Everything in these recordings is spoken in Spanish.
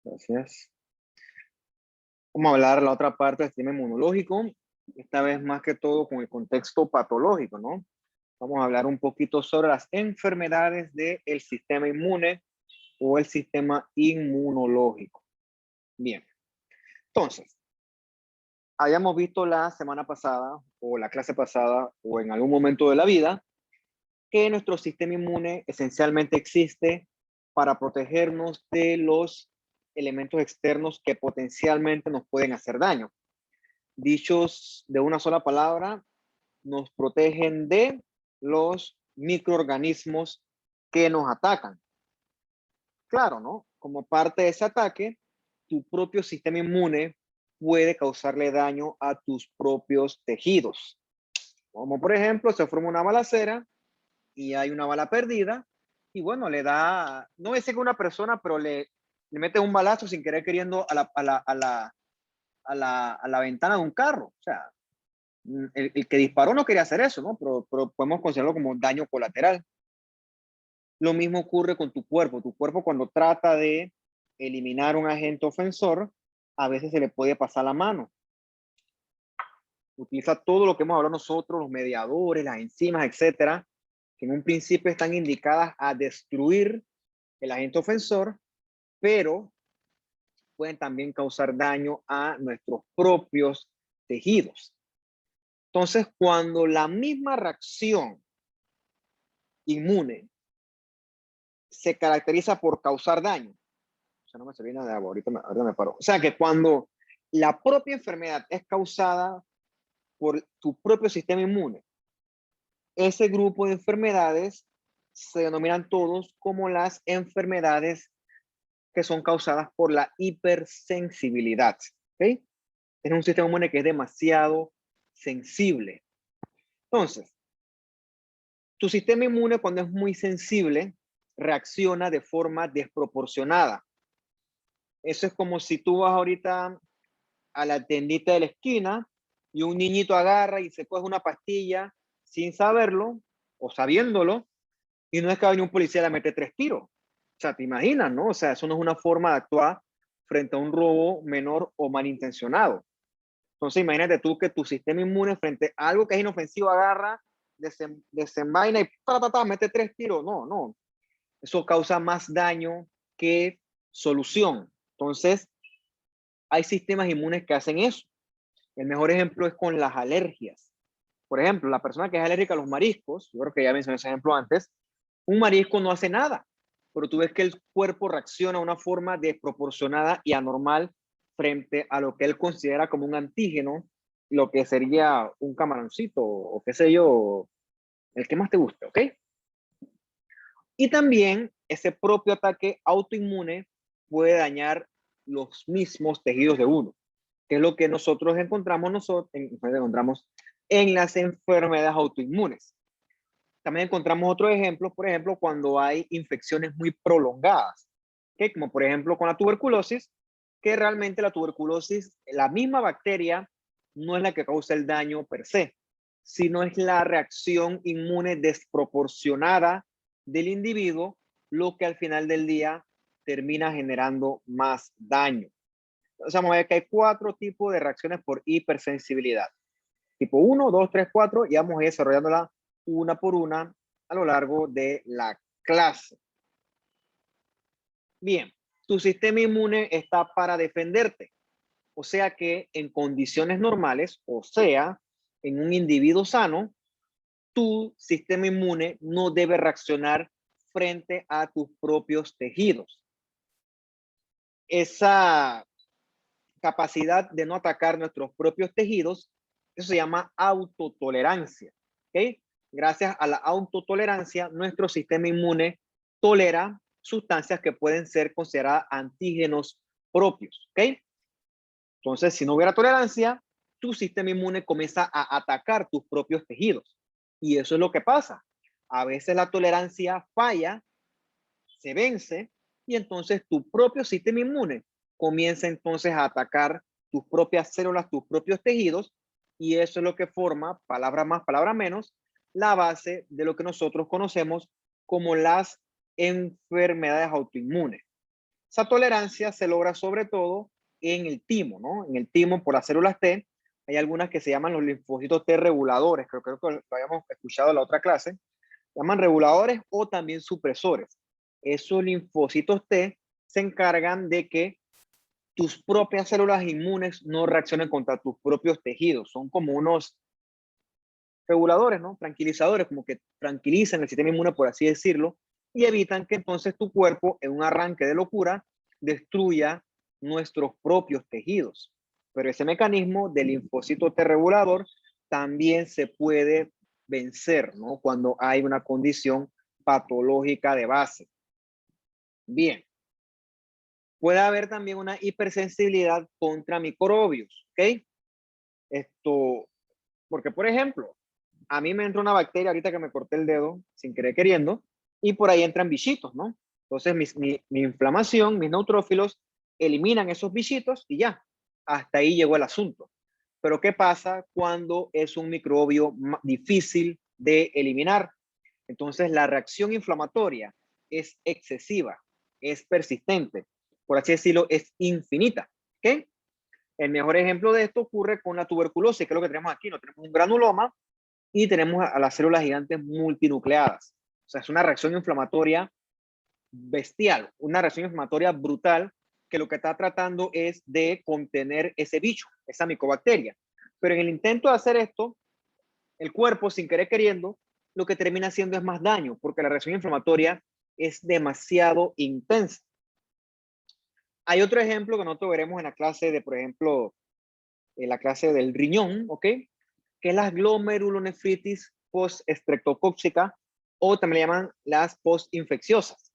Gracias. Vamos a hablar la otra parte del sistema inmunológico, esta vez más que todo con el contexto patológico, ¿no? Vamos a hablar un poquito sobre las enfermedades del sistema inmune o el sistema inmunológico. Bien, entonces, habíamos visto la semana pasada o la clase pasada o en algún momento de la vida que nuestro sistema inmune esencialmente existe para protegernos de los elementos externos que potencialmente nos pueden hacer daño. Dichos de una sola palabra, nos protegen de los microorganismos que nos atacan. Claro, ¿no? Como parte de ese ataque, tu propio sistema inmune puede causarle daño a tus propios tejidos. Como por ejemplo, se forma una balacera y hay una bala perdida y bueno, le da, no es que una persona, pero le mete un balazo sin querer queriendo a la ventana de un carro. O sea, el que disparó no quería hacer eso, ¿no? Pero podemos considerarlo como daño colateral. Lo mismo ocurre con tu cuerpo. Tu cuerpo cuando trata de eliminar un agente ofensor, a veces se le puede pasar la mano. Utiliza todo lo que hemos hablado nosotros, los mediadores, las enzimas, etcétera, que en un principio están indicadas a destruir el agente ofensor, pero pueden también causar daño a nuestros propios tejidos. Entonces, cuando la misma reacción inmune se caracteriza por causar daño, o sea, no me serví nada de agua, ahorita me paro. O sea, que cuando la propia enfermedad es causada por tu propio sistema inmune, ese grupo de enfermedades se denominan todos como las enfermedades que son causadas por la hipersensibilidad. ¿Okay? Es un sistema inmune que es demasiado sensible. Entonces, tu sistema inmune cuando es muy sensible reacciona de forma desproporcionada. Eso es como si tú vas ahorita a la tiendita de la esquina y un niñito agarra y se coge una pastilla sin saberlo o sabiéndolo y no es que un policía le mete 3 tiros. O sea, te imaginas, ¿no? O sea, eso no es una forma de actuar frente a un robo menor o malintencionado. Entonces, imagínate tú que tu sistema inmune frente a algo que es inofensivo agarra, desenvaina y mete 3 tiros. No, no. Eso causa más daño que solución. Entonces, hay sistemas inmunes que hacen eso. El mejor ejemplo es con las alergias. Por ejemplo, la persona que es alérgica a los mariscos, yo creo que ya mencioné ese ejemplo antes, un marisco no hace nada, pero tú ves que el cuerpo reacciona de una forma desproporcionada y anormal frente a lo que él considera como un antígeno, lo que sería un camaroncito o qué sé yo, el que más te guste, ¿ok? Y también ese propio ataque autoinmune puede dañar los mismos tejidos de uno, que es lo que nosotros encontramos en las enfermedades autoinmunes. También encontramos otros ejemplos, por ejemplo, cuando hay infecciones muy prolongadas, ¿okay? Como por ejemplo con la tuberculosis, que realmente la tuberculosis, la misma bacteria, no es la que causa el daño per se, sino es la reacción inmune desproporcionada del individuo, lo que al final del día termina generando más daño. O sea, vamos a ver que hay 4 tipos de reacciones por hipersensibilidad. Tipo 1, 2, 3, 4, y vamos a ir desarrollándola una por una a lo largo de la clase. Bien, tu sistema inmune está para defenderte. O sea que en condiciones normales, o sea, en un individuo sano, tu sistema inmune no debe reaccionar frente a tus propios tejidos. Esa capacidad de no atacar nuestros propios tejidos, eso se llama autotolerancia. ¿Okay? Gracias a la autotolerancia, nuestro sistema inmune tolera sustancias que pueden ser consideradas antígenos propios. ¿Okay? Entonces, si no hubiera tolerancia, tu sistema inmune comienza a atacar tus propios tejidos. Y eso es lo que pasa. A veces la tolerancia falla, se vence, y entonces tu propio sistema inmune comienza entonces a atacar tus propias células, tus propios tejidos, y eso es lo que forma, palabra más, palabra menos, la base de lo que nosotros conocemos como las enfermedades autoinmunes. Esa tolerancia se logra sobre todo en el timo, ¿no? En el timo por las células T, hay algunas que se llaman los linfocitos T reguladores, creo que lo habíamos escuchado en la otra clase, se llaman reguladores o también supresores. Esos linfocitos T se encargan de que tus propias células inmunes no reaccionen contra tus propios tejidos. Son como unos reguladores, ¿no? Tranquilizadores, como que tranquilizan el sistema inmune, por así decirlo, y evitan que entonces tu cuerpo, en un arranque de locura, destruya nuestros propios tejidos. Pero ese mecanismo del linfocito T regulador también se puede vencer, ¿no? Cuando hay una condición patológica de base. Bien. Puede haber también una hipersensibilidad contra microbios, ¿ok? Esto, porque por ejemplo, a mí me entra una bacteria ahorita que me corté el dedo sin querer queriendo y por ahí entran bichitos, ¿no? Entonces mi inflamación, mis neutrófilos eliminan esos bichitos y ya, hasta ahí llegó el asunto. Pero ¿qué pasa cuando es un microbio difícil de eliminar? Entonces la reacción inflamatoria es excesiva, es persistente, por así decirlo, es infinita, ¿ok? El mejor ejemplo de esto ocurre con la tuberculosis, que es lo que tenemos aquí, no tenemos un granuloma, y tenemos a las células gigantes multinucleadas. O sea, es una reacción inflamatoria bestial, una reacción inflamatoria brutal que lo que está tratando es de contener ese bicho, esa micobacteria. Pero en el intento de hacer esto, el cuerpo, sin querer queriendo, lo que termina haciendo es más daño, porque la reacción inflamatoria es demasiado intensa. Hay otro ejemplo que nosotros veremos en la clase de, por ejemplo, en la clase del riñón, ¿ok? Que es la glomerulonefritis post-estreptocóxica o también le llaman las post-infecciosas.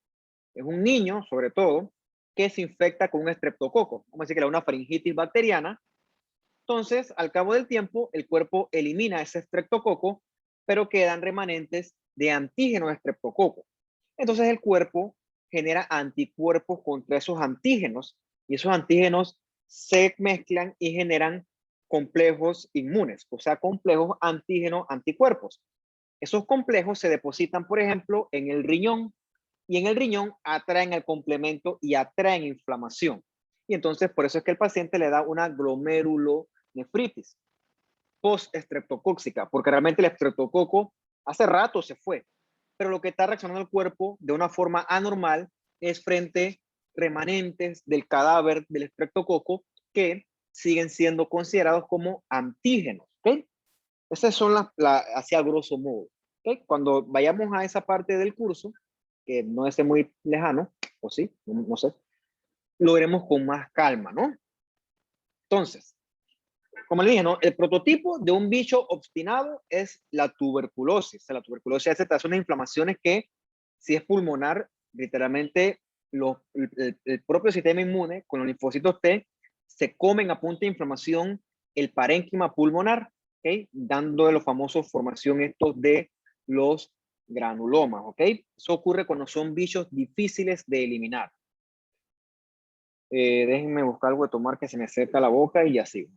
Es un niño, sobre todo, que se infecta con un estreptococo, vamos a decir que era una faringitis bacteriana. Entonces, al cabo del tiempo, el cuerpo elimina ese estreptococo, pero quedan remanentes de antígenos de estreptococo. Entonces, el cuerpo genera anticuerpos contra esos antígenos y esos antígenos se mezclan y generan complejos inmunes, o sea, complejos antígeno-anticuerpos. Esos complejos se depositan, por ejemplo, en el riñón y en el riñón atraen el complemento y atraen inflamación. Y entonces, por eso es que el paciente le da una glomerulonefritis post-estreptocóxica, porque realmente el estreptococo hace rato se fue, pero lo que está reaccionando el cuerpo de una forma anormal es frente remanentes del cadáver del estreptococo que siguen siendo considerados como antígenos. ¿Okay? Esas son así a grosso modo. ¿Okay? Cuando vayamos a esa parte del curso, que no es muy lejano, o sí, no sé, lo veremos con más calma, ¿no? Entonces, como le dije, ¿no? El prototipo de un bicho obstinado es la tuberculosis. La tuberculosis es unas inflamaciones que, si es pulmonar, literalmente el propio sistema inmune con los linfocitos T se comen a punta de inflamación el parénquima pulmonar, ¿okay? Dando los famosos formación estos de los granulomas, ¿ok? Eso ocurre cuando son bichos difíciles de eliminar. Déjenme buscar algo de tomar que se me seca la boca y ya sigo.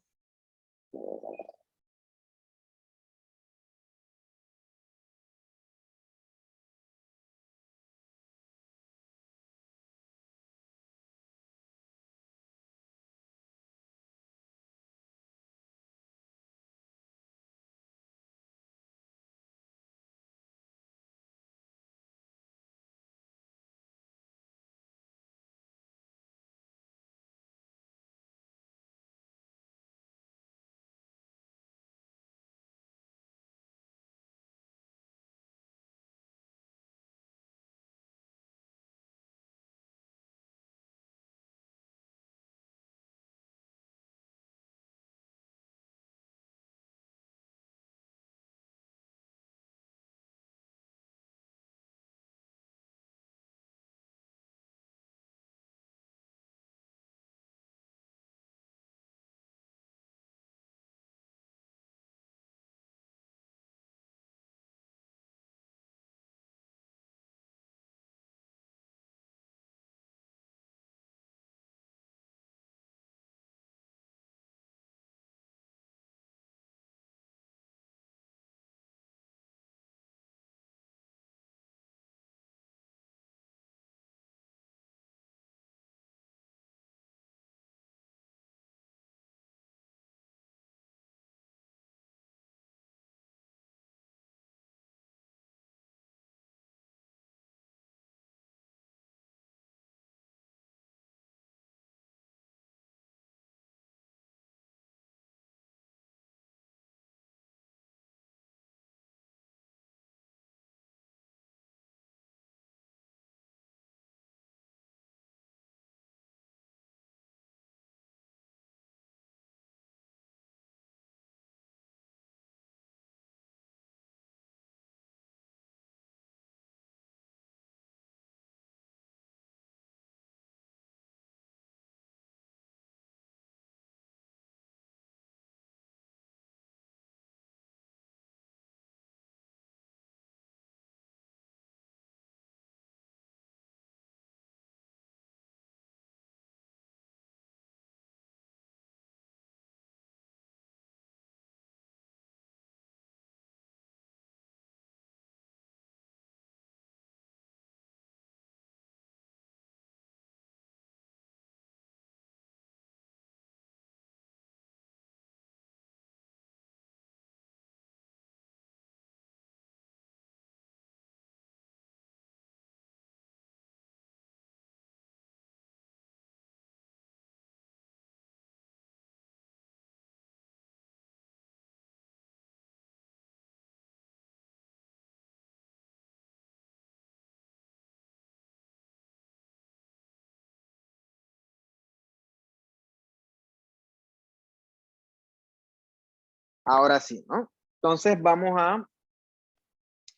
Ahora sí, ¿no? Entonces vamos a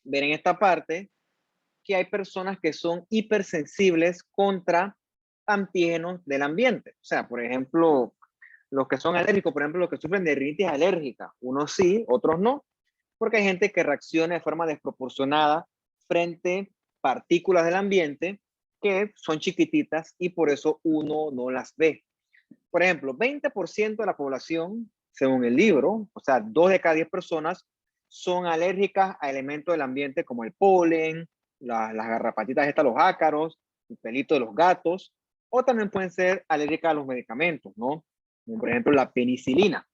ver en esta parte que hay personas que son hipersensibles contra antígenos del ambiente. O sea, por ejemplo, los que son alérgicos, por ejemplo, los que sufren de rinitis alérgica, unos sí, otros no, porque hay gente que reacciona de forma desproporcionada frente a partículas del ambiente que son chiquititas y por eso uno no las ve. Por ejemplo, 20% de la población, según el libro, o sea, 2 de cada 10 personas son alérgicas a elementos del ambiente como el polen, las garrapatitas estas, los ácaros, el pelito de los gatos, o también pueden ser alérgicas a los medicamentos, ¿no? Como por ejemplo la penicilina.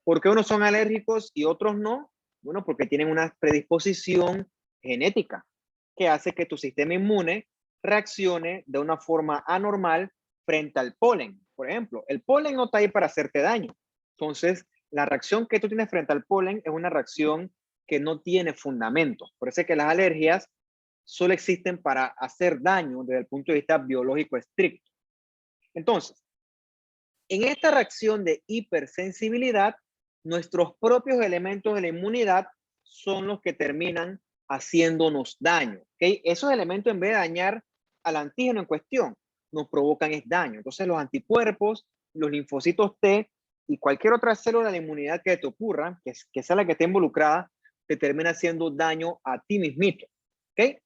¿Por qué unos son alérgicos y otros no? Bueno, porque tienen una predisposición genética que hace que tu sistema inmune reaccione de una forma anormal frente al polen. Por ejemplo, el polen no está ahí para hacerte daño. Entonces, la reacción que tú tienes frente al polen es una reacción que no tiene fundamento. Por eso es que las alergias solo existen para hacer daño desde el punto de vista biológico estricto. Entonces, en esta reacción de hipersensibilidad, nuestros propios elementos de la inmunidad son los que terminan haciéndonos daño. ¿Okay? Esos elementos, en vez de dañar al antígeno en cuestión, nos provocan es daño. Entonces, los anticuerpos, los linfocitos T y cualquier otra célula de la inmunidad que te ocurra, que sea la que esté involucrada, te termina haciendo daño a ti mismito. ¿Okay?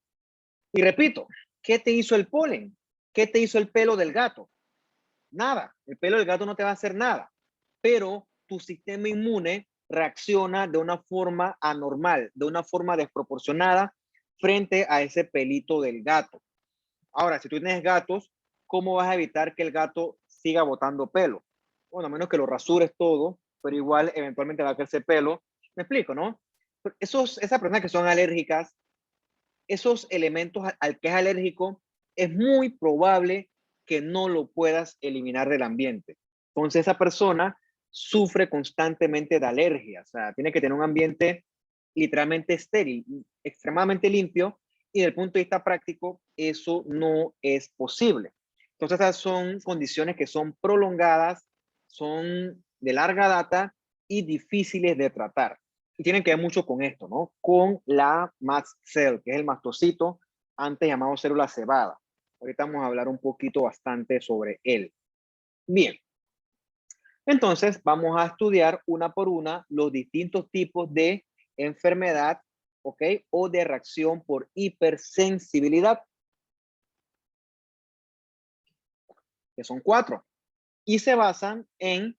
Y repito, ¿qué te hizo el polen? ¿Qué te hizo el pelo del gato? Nada, el pelo del gato no te va a hacer nada, pero tu sistema inmune reacciona de una forma anormal, de una forma desproporcionada frente a ese pelito del gato. Ahora, si tú tienes gatos, ¿cómo vas a evitar que el gato siga botando pelo? Bueno, a menos que lo rasures todo, pero igual eventualmente va a crecer pelo. Me explico, ¿no? Esas personas que son alérgicas, esos elementos al que es alérgico, es muy probable que no lo puedas eliminar del ambiente. Entonces esa persona sufre constantemente de alergia, o sea, tiene que tener un ambiente literalmente estéril, extremadamente limpio, y desde el punto de vista práctico, eso no es posible. Entonces esas son condiciones que son prolongadas, son de larga data y difíciles de tratar. Y tienen que ver mucho con esto, ¿no? Con la mast cell, que es el mastocito, antes llamado célula cebada. Ahorita vamos a hablar un poquito bastante sobre él. Bien. Entonces, vamos a estudiar una por una los distintos tipos de enfermedad, ¿ok? O de reacción por hipersensibilidad, que son 4. Y se basan en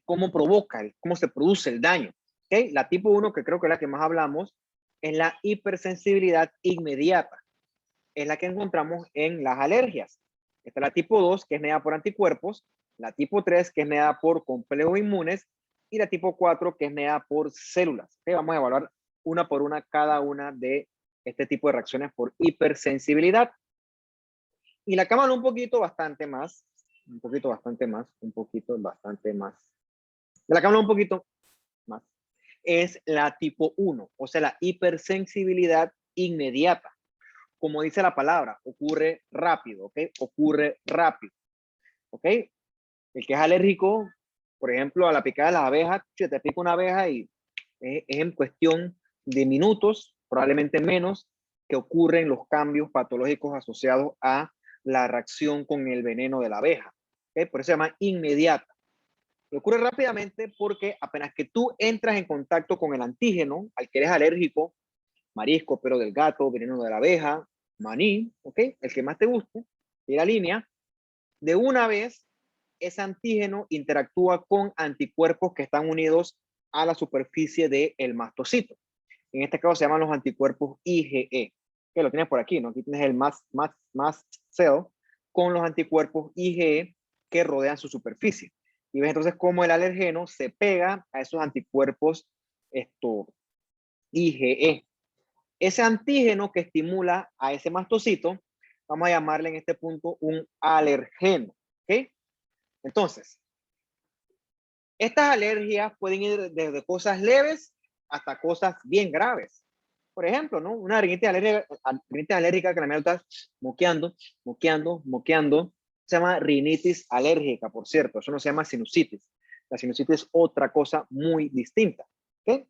cómo provoca, cómo se produce el daño. ¿Okay? La tipo 1, que creo que es la que más hablamos, es la hipersensibilidad inmediata. Es la que encontramos en las alergias. Está la tipo 2, que es mediada por anticuerpos, la tipo 3, que es mediada por complejos inmunes, y la tipo 4, que es mediada por células. ¿Okay? Vamos a evaluar una por una cada una de este tipo de reacciones por hipersensibilidad. Y la cámara un poquito bastante más, un poquito bastante más, un poquito bastante más. De la cámara un poquito más. Es la tipo 1, o sea, la hipersensibilidad inmediata. Como dice la palabra, ocurre rápido, ¿ok? Ocurre rápido, ¿ok? El que es alérgico, por ejemplo, a la picada de las abejas, se te pica una abeja y es en cuestión de minutos, probablemente menos, que ocurren los cambios patológicos asociados a la reacción con el veneno de la abeja. ¿Okay? Por eso se llama inmediata. Ocurre rápidamente porque apenas que tú entras en contacto con el antígeno al que eres alérgico, marisco, pelo del gato, veneno de la abeja, maní, ¿ok? El que más te guste, y la línea, de una vez ese antígeno interactúa con anticuerpos que están unidos a la superficie del mastocito. En este caso se llaman los anticuerpos IgE, que lo tienes por aquí, ¿no? Aquí tienes el mast cell con los anticuerpos IgE que rodean su superficie. Y ves entonces cómo el alergeno se pega a esos anticuerpos IgE. Ese antígeno que estimula a ese mastocito, vamos a llamarle en este punto un alergeno. ¿Ok? Entonces, estas alergias pueden ir desde cosas leves hasta cosas bien graves. Por ejemplo, ¿no? Una rinitis alérgica que la mía está moqueando, se llama rinitis alérgica, por cierto. Eso no se llama sinusitis. La sinusitis es otra cosa muy distinta. ¿Ok?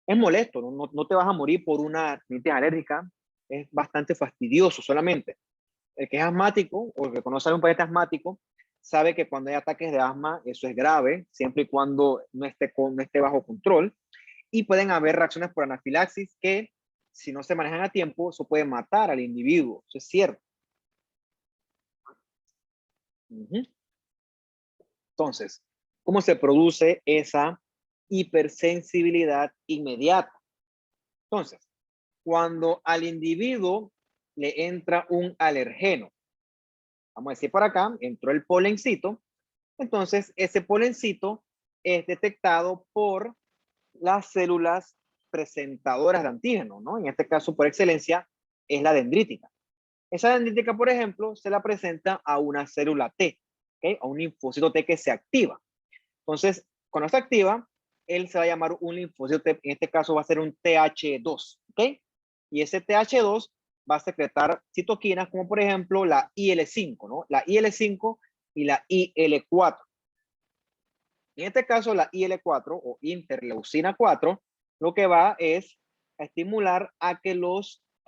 Es molesto, no te vas a morir por una rinitis alérgica, es bastante fastidioso solamente. El que es asmático o el que conoce a un paciente asmático sabe que cuando hay ataques de asma eso es grave, siempre y cuando no esté bajo control, y pueden haber reacciones por anafilaxis que si no se manejan a tiempo, eso puede matar al individuo, eso es cierto. Entonces, ¿cómo se produce esa hipersensibilidad inmediata? Entonces, cuando al individuo le entra un alergeno, vamos a decir por acá, entró el polencito, entonces ese polencito es detectado por las células presentadoras de antígeno, ¿no? En este caso, por excelencia, es la dendrítica. Esa dendrítica, por ejemplo, se la presenta a una célula T, ¿okay? A un linfocito T que se activa. Entonces, cuando se activa, él se va a llamar un linfocito T, en este caso va a ser un TH2, ¿ok? Y ese TH2 va a secretar citoquinas como por ejemplo la IL-5, ¿no? La IL-5 y la IL-4. En este caso, la IL-4 o interleucina 4, lo que va es a estimular a que hay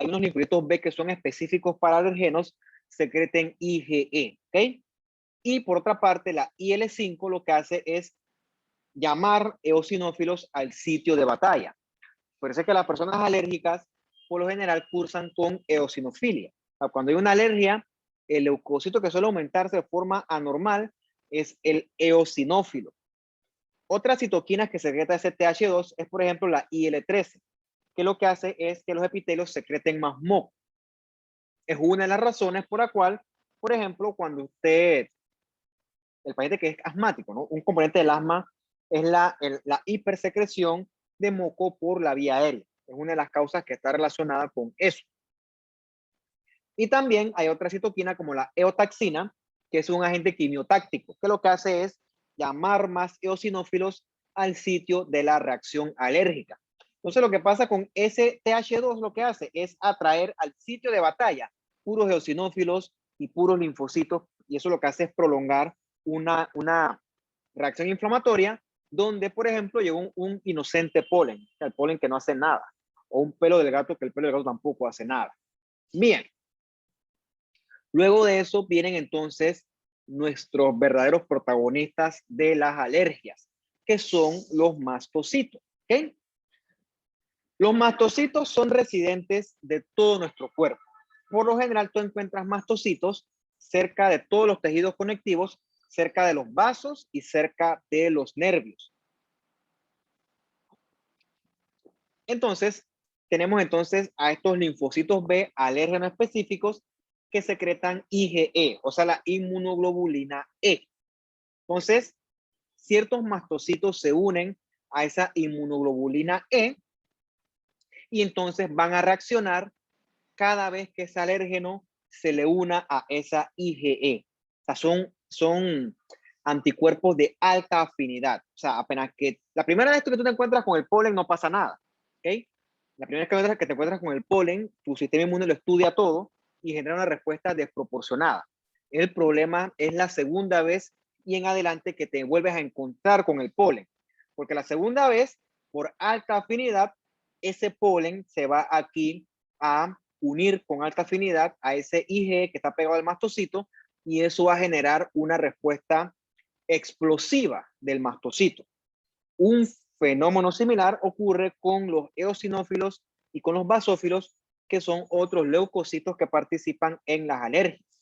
unos linfocitos B que son específicos para alergenos, secreten IgE, ¿ok? Y por otra parte, la IL-5 lo que hace es llamar eosinófilos al sitio de batalla. Por eso es que las personas alérgicas, por lo general, cursan con eosinofilia. O sea, cuando hay una alergia, el leucocito que suele aumentarse de forma anormal es el eosinófilo. Otra citoquina que secreta ese TH2 es, por ejemplo, la IL-13, que lo que hace es que los epitelios secreten más moco. Es una de las razones por la cual, por ejemplo, cuando el paciente que es asmático, ¿no? Un componente del asma es la hipersecreción de moco por la vía aérea. Es una de las causas que está relacionada con eso. Y también hay otra citoquina como la eotaxina, que es un agente quimiotáctico, que lo que hace es llamar más eosinófilos al sitio de la reacción alérgica. Entonces lo que pasa con ese TH2 lo que hace es atraer al sitio de batalla puros eosinófilos y puros linfocitos, y eso lo que hace es prolongar una reacción inflamatoria donde, por ejemplo, llegó un inocente polen, el polen que no hace nada, o un pelo del gato que el pelo del gato tampoco hace nada. Bien. Luego de eso vienen entonces nuestros verdaderos protagonistas de las alergias, que son los mastocitos. ¿Okay? Los mastocitos son residentes de todo nuestro cuerpo. Por lo general, tú encuentras mastocitos cerca de todos los tejidos conectivos, cerca de los vasos y cerca de los nervios. Entonces, tenemos entonces a estos linfocitos B alérgenos específicos que secretan IgE, o sea, la inmunoglobulina E. Entonces, ciertos mastocitos se unen a esa inmunoglobulina E y entonces van a reaccionar cada vez que ese alérgeno se le una a esa IgE. O sea, son anticuerpos de alta afinidad. O sea, apenas que la primera vez que tú te encuentras con el polen no pasa nada. ¿Ok? La primera vez que te encuentras con el polen, tu sistema inmune lo estudia todo y genera una respuesta desproporcionada. El problema es la segunda vez y en adelante que te vuelves a encontrar con el polen. Porque la segunda vez, por alta afinidad, ese polen se va aquí a unir con alta afinidad a ese IgE que está pegado al mastocito y eso va a generar una respuesta explosiva del mastocito. Un fenómeno similar ocurre con los eosinófilos y con los basófilos, que son otros leucocitos que participan en las alergias.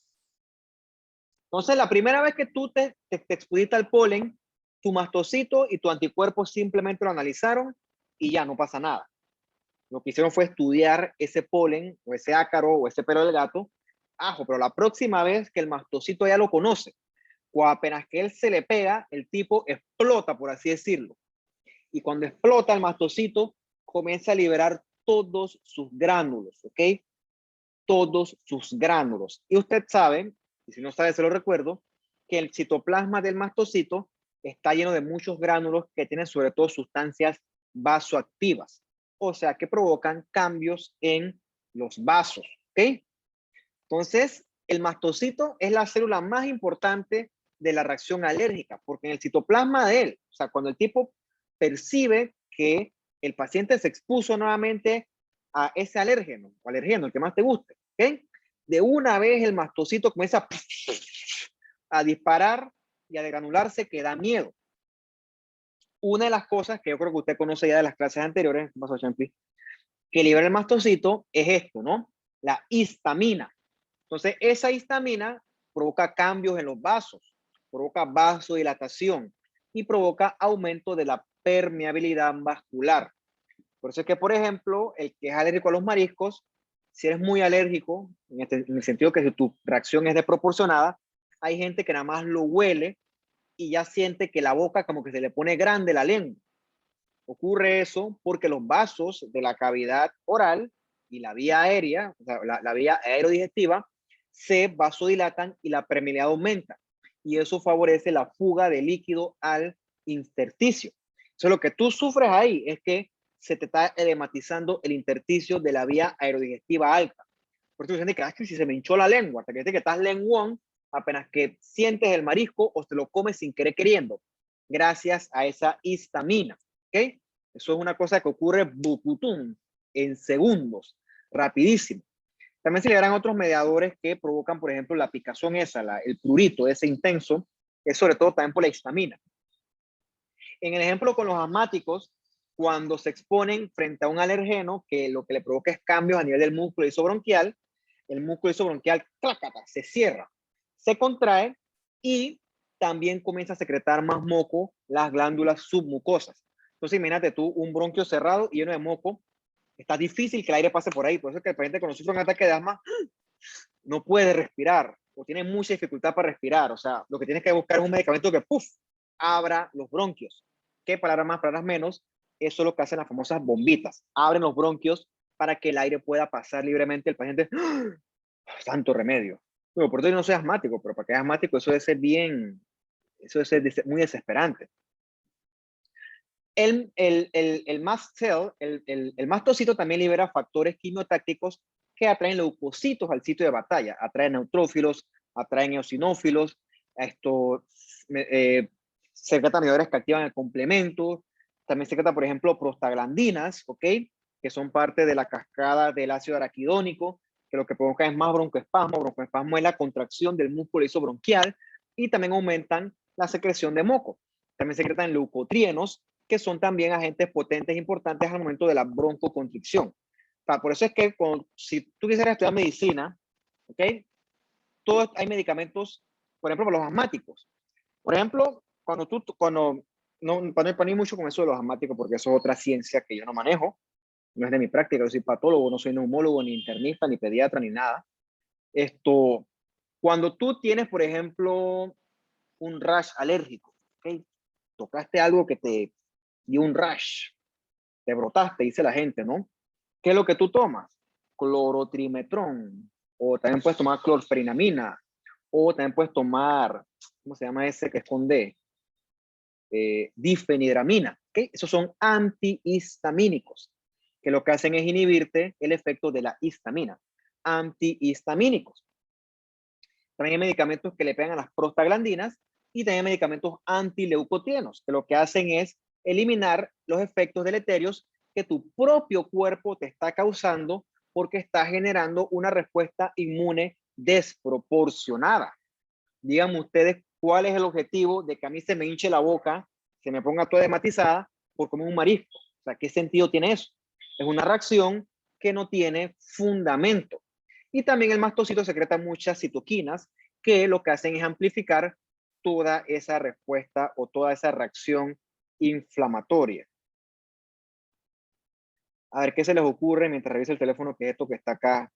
Entonces, la primera vez que tú te expusiste al polen, tu mastocito y tu anticuerpo simplemente lo analizaron y ya no pasa nada. Lo que hicieron fue estudiar ese polen o ese ácaro o ese pelo del gato. Pero la próxima vez que el mastocito ya lo conoce, o apenas que él se le pega, el tipo explota, por así decirlo. Y cuando explota el mastocito, comienza a liberar todos sus gránulos, ¿ok? Todos sus gránulos. Y usted sabe, y si no sabe, se lo recuerdo, que el citoplasma del mastocito está lleno de muchos gránulos que tienen sobre todo sustancias vasoactivas, o sea, que provocan cambios en los vasos, ¿ok? Entonces, el mastocito es la célula más importante de la reacción alérgica, porque en el citoplasma de él, o sea, cuando el tipo percibe que el paciente se expuso nuevamente a ese alérgeno, o alergeno, el que más te guste, ¿ok? De una vez el mastocito comienza a disparar y a degranularse, que da miedo. Una de las cosas que yo creo que usted conoce ya de las clases anteriores, ¿qué pasó, Champi? Que libera el mastocito es esto, ¿no? La histamina. Entonces, esa histamina provoca cambios en los vasos, provoca vasodilatación y provoca aumento de la permeabilidad vascular. Por eso es que, por ejemplo, el que es alérgico a los mariscos, si eres muy alérgico, en el sentido que si tu reacción es desproporcionada, hay gente que nada más lo huele y ya siente que la boca como que se le pone grande la lengua. Ocurre eso porque los vasos de la cavidad oral y la vía aérea, o sea, la vía aerodigestiva, se vasodilatan y la permeabilidad aumenta. Y eso favorece la fuga de líquido al intersticio. Entonces, lo que tú sufres ahí es que se te está edematizando el intersticio de la vía aerodigestiva alta. Por eso dicen que si se me hinchó la lengua, hasta que dice que estás lenguón, apenas que sientes el marisco o te lo comes sin querer queriendo, gracias a esa histamina. ¿Ok? Eso es una cosa que ocurre bucutum, en segundos, rapidísimo. También se liberan otros mediadores que provocan, por ejemplo, la picazón esa, el prurito ese intenso, es sobre todo también por la histamina. En el ejemplo con los asmáticos, cuando se exponen frente a un alergeno que lo que le provoca es cambios a nivel del músculo isobronquial, el músculo isobronquial se cierra, se contrae y también comienza a secretar más moco las glándulas submucosas. Entonces, imagínate tú un bronquio cerrado y lleno de moco, está difícil que el aire pase por ahí. Por eso es que el paciente cuando sufre un ataque de asma no puede respirar o tiene mucha dificultad para respirar. O sea, lo que tienes que buscar es un medicamento que abra los bronquios. Que palabras más, palabras menos, eso es lo que hacen las famosas bombitas. Abren los bronquios para que el aire pueda pasar libremente. El paciente, santo remedio. Bueno, por eso yo no soy asmático, pero para que es asmático eso debe ser bien, eso debe ser muy desesperante. El mast cell, el mastocito también libera factores quimiotácticos que atraen leucocitos al sitio de batalla, atraen neutrófilos, atraen eosinófilos, esto secreta mediadores que activan el complemento, también secreta, por ejemplo, prostaglandinas, ¿ok? Que son parte de la cascada del ácido araquidónico, que lo que provoca es más broncoespasmo. Broncoespasmo es la contracción del músculo isobronquial y también aumentan la secreción de moco. También secretan leucotrienos, que son también agentes potentes importantes al momento de la broncoconstricción. O sea, por eso es que si tú quisieras estudiar medicina, ¿ok? Hay medicamentos, por ejemplo, para los asmáticos. Por ejemplo, no poní mucho con eso de los asmáticos porque eso es otra ciencia que yo no manejo, no es de mi práctica, yo soy patólogo, no soy neumólogo, ni internista, ni pediatra, ni nada. Cuando tú tienes, por ejemplo, un rash alérgico, ¿ok? Tocaste algo que te dio un rash, te brotaste, dice la gente, ¿no? ¿Qué es lo que tú tomas? Clorotrimetrón, o también puedes tomar clorferinamina, o también puedes tomar, ¿cómo se llama ese que esconde? Difenidramina, ¿ok? Esos son antihistamínicos, que lo que hacen es inhibirte el efecto de la histamina. Antihistamínicos. También hay medicamentos que le pegan a las prostaglandinas y también hay medicamentos antileucotrienos, que lo que hacen es eliminar los efectos deleterios que tu propio cuerpo te está causando porque está generando una respuesta inmune desproporcionada. Díganme ustedes cuál es el objetivo de que a mí se me hinche la boca, se me ponga toda dematizada por comer un marisco. O sea, ¿qué sentido tiene eso? Es una reacción que no tiene fundamento. Y también el mastocito secreta muchas citoquinas que lo que hacen es amplificar toda esa respuesta o toda esa reacción inflamatoria. A ver qué se les ocurre mientras revisa el teléfono, que es esto que está acá.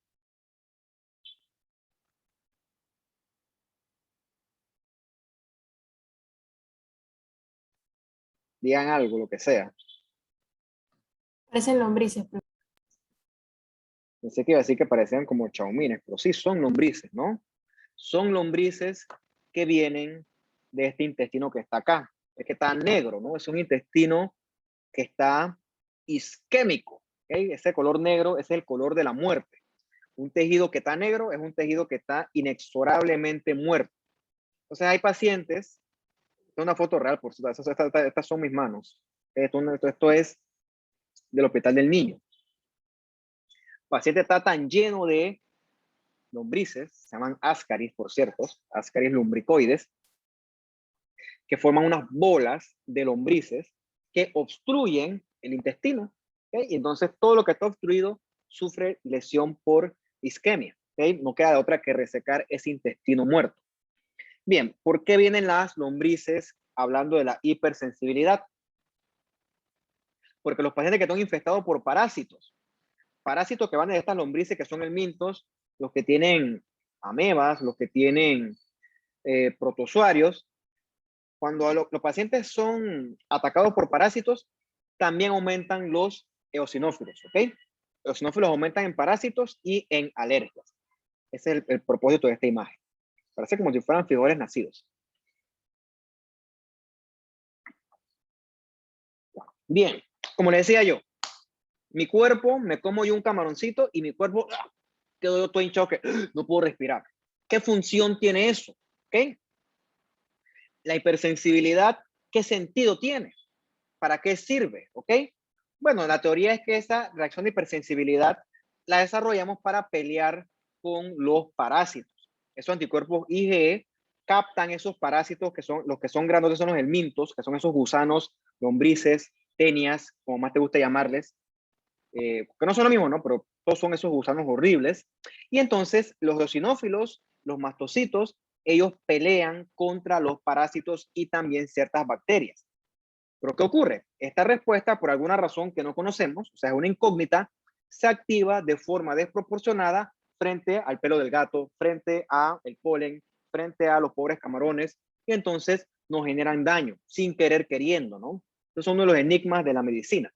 Digan algo, lo que sea. Parecen lombrices. Pensé que iba a decir que parecían como chaumines, pero sí son lombrices, ¿no? Son lombrices que vienen de este intestino que está acá. Es que está negro, ¿no? Es un intestino que está isquémico. ¿Okay? Ese color negro es el color de la muerte. Un tejido que está negro es un tejido que está inexorablemente muerto. Entonces hay pacientes, esta es una foto real, por cierto, estas son mis manos. Esto es del Hospital del Niño. El paciente está tan lleno de lombrices, se llaman ascaris, por cierto, ascaris lumbricoides, que forman unas bolas de lombrices que obstruyen el intestino. ¿Okay? Y entonces todo lo que está obstruido sufre lesión por isquemia. ¿Okay? No queda de otra que resecar ese intestino muerto. Bien, ¿por qué vienen las lombrices hablando de la hipersensibilidad? Porque los pacientes que están infectados por parásitos que van de estas lombrices que son helmintos, los que tienen amebas, los que tienen protozoarios, cuando los pacientes son atacados por parásitos, también aumentan los eosinófilos, ¿ok? Eosinófilos aumentan en parásitos y en alergias. Ese es el propósito de esta imagen. Parece como si fueran frijoles nacidos. Bien, como les decía yo, mi cuerpo, me como yo un camaroncito y mi cuerpo quedo yo todo hinchado que no puedo respirar. ¿Qué función tiene eso? ¿Ok? La hipersensibilidad, ¿qué sentido tiene? ¿Para qué sirve? ¿Ok? Bueno, la teoría es que esa reacción de hipersensibilidad la desarrollamos para pelear con los parásitos. Esos anticuerpos IgE captan esos parásitos que son los que son grandotes, son los helmintos, que son esos gusanos, lombrices, tenias, como más te gusta llamarles, que no son lo mismo, ¿no? Pero todos son esos gusanos horribles. Y entonces los eosinófilos, los mastocitos, ellos pelean contra los parásitos y también ciertas bacterias. Pero ¿qué ocurre? Esta respuesta, por alguna razón que no conocemos, o sea, es una incógnita, se activa de forma desproporcionada frente al pelo del gato, frente al polen, frente a los pobres camarones, y entonces nos generan daño, sin querer queriendo, ¿no? Estos son uno de los enigmas de la medicina,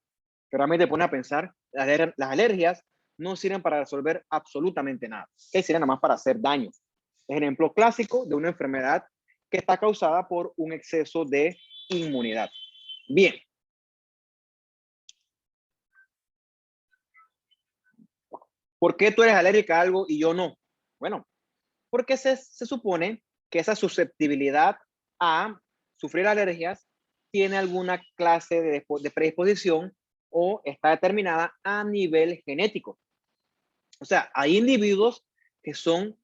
que realmente pone a pensar, las alergias no sirven para resolver absolutamente nada, que sirven nada más para hacer daño. Es el ejemplo clásico de una enfermedad que está causada por un exceso de inmunidad. Bien. ¿Por qué tú eres alérgica a algo y yo no? Bueno, porque se supone que esa susceptibilidad a sufrir alergias tiene alguna clase de predisposición o está determinada a nivel genético. O sea, hay individuos que son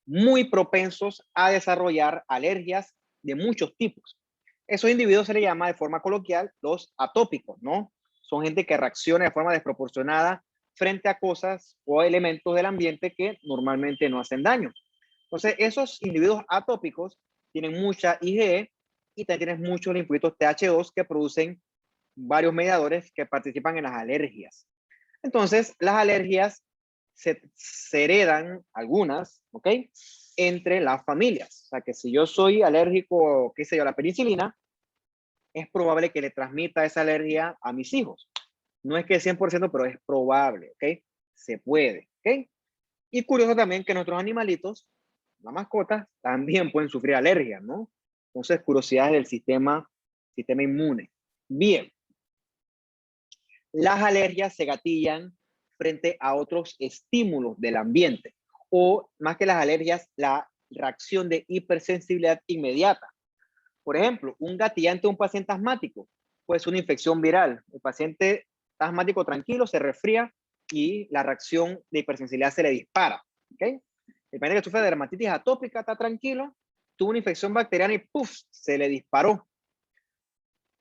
muy propensos a desarrollar alergias de muchos tipos. Esos individuos se les llama de forma coloquial los atópicos, ¿no? Son gente que reacciona de forma desproporcionada frente a cosas o elementos del ambiente que normalmente no hacen daño. Entonces, esos individuos atópicos tienen mucha IgE y también tienen muchos linfocitos TH2 que producen varios mediadores que participan en las alergias. Entonces, las alergias se heredan algunas, ¿ok? Entre las familias. O sea, que si yo soy alérgico, qué sé yo, a la penicilina, es probable que le transmita esa alergia a mis hijos. No es que 100%, pero es probable, ¿ok? Se puede, ¿ok? Y curioso también que nuestros animalitos, las mascotas, también pueden sufrir alergias, ¿no? Entonces, curiosidades del sistema inmune. Bien. Las alergias se gatillan frente a otros estímulos del ambiente o más que las alergias, la reacción de hipersensibilidad inmediata. Por ejemplo, un gatillante de un paciente asmático puede ser una infección viral. El paciente asmático tranquilo se resfría y la reacción de hipersensibilidad se le dispara. ¿Okay? El paciente que sufre de dermatitis atópica está tranquilo, tuvo una infección bacteriana y ¡puf! Se le disparó.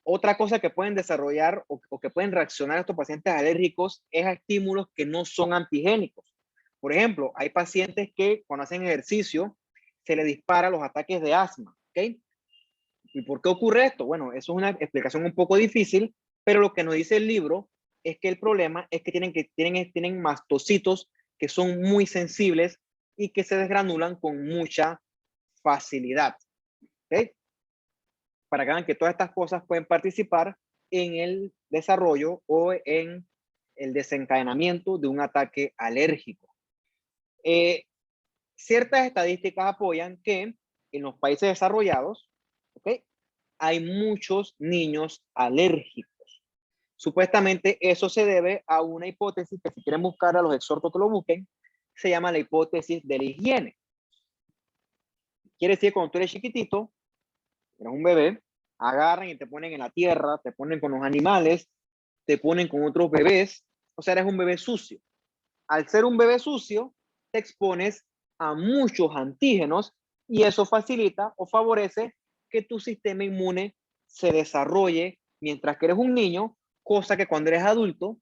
Otra cosa que pueden desarrollar o que pueden reaccionar estos pacientes alérgicos es a estímulos que no son antigénicos. Por ejemplo, hay pacientes que cuando hacen ejercicio se les dispara los ataques de asma. ¿Okay? ¿Y por qué ocurre esto? Bueno, eso es una explicación un poco difícil, pero lo que nos dice el libro es que el problema es que tienen mastocitos que son muy sensibles y que se desgranulan con mucha facilidad. ¿Okay? Para que vean que todas estas cosas pueden participar en el desarrollo o en el desencadenamiento de un ataque alérgico. Ciertas estadísticas apoyan que en los países desarrollados, ¿okay? Hay muchos niños alérgicos. Supuestamente eso se debe a una hipótesis que si quieren buscar a los exhortos que lo busquen, se llama la hipótesis de la higiene. Quiere decir que cuando tú eres chiquitito, eres un bebé, agarran y te ponen en la tierra, te ponen con los animales, te ponen con otros bebés, o sea, eres un bebé sucio. Al ser un bebé sucio, te expones a muchos antígenos y eso facilita o favorece que tu sistema inmune se desarrolle mientras que eres un niño, cosa que cuando eres adulto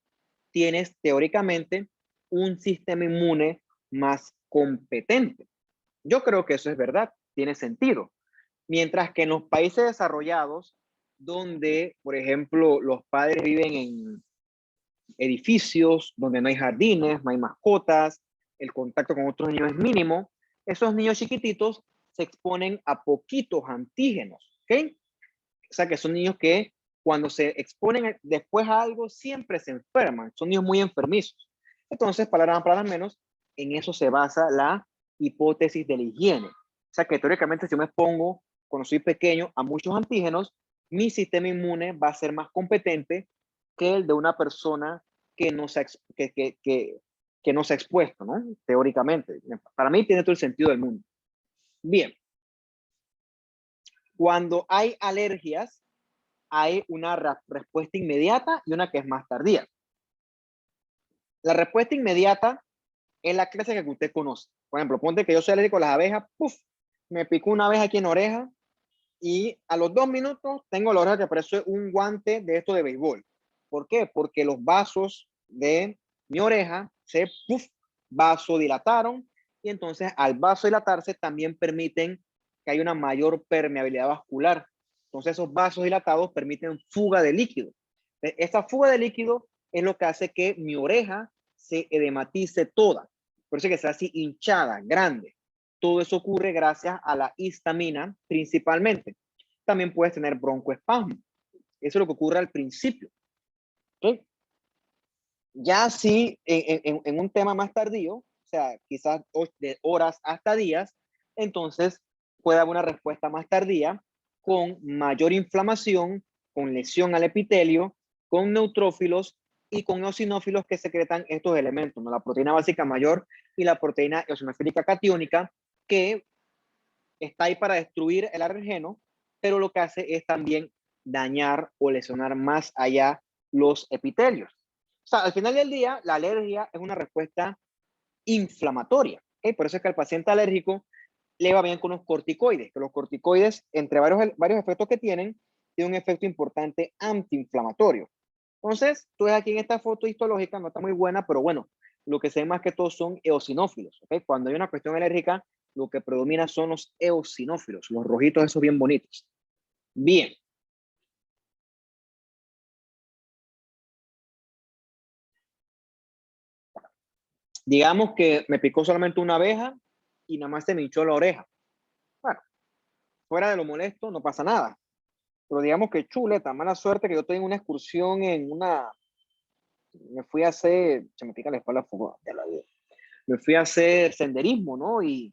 tienes teóricamente un sistema inmune más competente. Yo creo que eso es verdad, tiene sentido. Mientras que en los países desarrollados, donde, por ejemplo, los padres viven en edificios, donde no hay jardines, no hay mascotas, el contacto con otros niños es mínimo, esos niños chiquititos se exponen a poquitos antígenos, ¿ok? O sea que son niños que cuando se exponen después a algo siempre se enferman, son niños muy enfermizos. Entonces, palabras menos, en eso se basa la hipótesis de la higiene. O sea que teóricamente si yo me expongo cuando soy pequeño a muchos antígenos, mi sistema inmune va a ser más competente que el de una persona que no se, que no se ha expuesto, ¿no? Teóricamente. Para mí tiene todo el sentido del mundo. Bien. Cuando hay alergias, hay una respuesta inmediata y una que es más tardía. La respuesta inmediata es la clásica que usted conoce. Por ejemplo, ponte que yo soy alérgico a las abejas, ¡puf! Me picó una abeja aquí en la oreja y a los 2 minutos tengo la oreja que parece un guante de esto de béisbol. ¿Por qué? Porque los vasos de mi oreja se vasodilataron y entonces al vasodilatarse también permiten que haya una mayor permeabilidad vascular. Entonces esos vasos dilatados permiten fuga de líquido. Esta fuga de líquido es lo que hace que mi oreja se edematice toda. Por eso que sea así hinchada, grande. Todo eso ocurre gracias a la histamina principalmente. También puedes tener broncoespasmo. Eso es lo que ocurre al principio. ¿Okay? Ya si en un tema más tardío, o sea, quizás de horas hasta días, entonces puede haber una respuesta más tardía con mayor inflamación, con lesión al epitelio, con neutrófilos y con eosinófilos que secretan estos elementos, ¿no? La proteína básica mayor y la proteína eosinofílica catiónica, que está ahí para destruir el alergeno, pero lo que hace es también dañar o lesionar más allá los epitelios. O sea, al final del día, la alergia es una respuesta inflamatoria. ¿Okay? Por eso es que al paciente alérgico le va bien con los corticoides, que los corticoides, entre varios efectos que tienen un efecto importante antiinflamatorio. Entonces, tú ves aquí en esta foto histológica, no está muy buena, pero bueno, lo que se ve más que todo son eosinófilos. ¿Okay? Cuando hay una cuestión alérgica, lo que predomina son los eosinófilos, los rojitos esos bien bonitos. Bien. Digamos que me picó solamente una abeja y nada más se me hinchó la oreja. Bueno, fuera de lo molesto, no pasa nada. Pero digamos que chuleta, mala suerte que yo tengo una excursión en una... Me fui a hacer... Se me pica la espalda, ya la vi. Me fui a hacer senderismo, ¿no? Y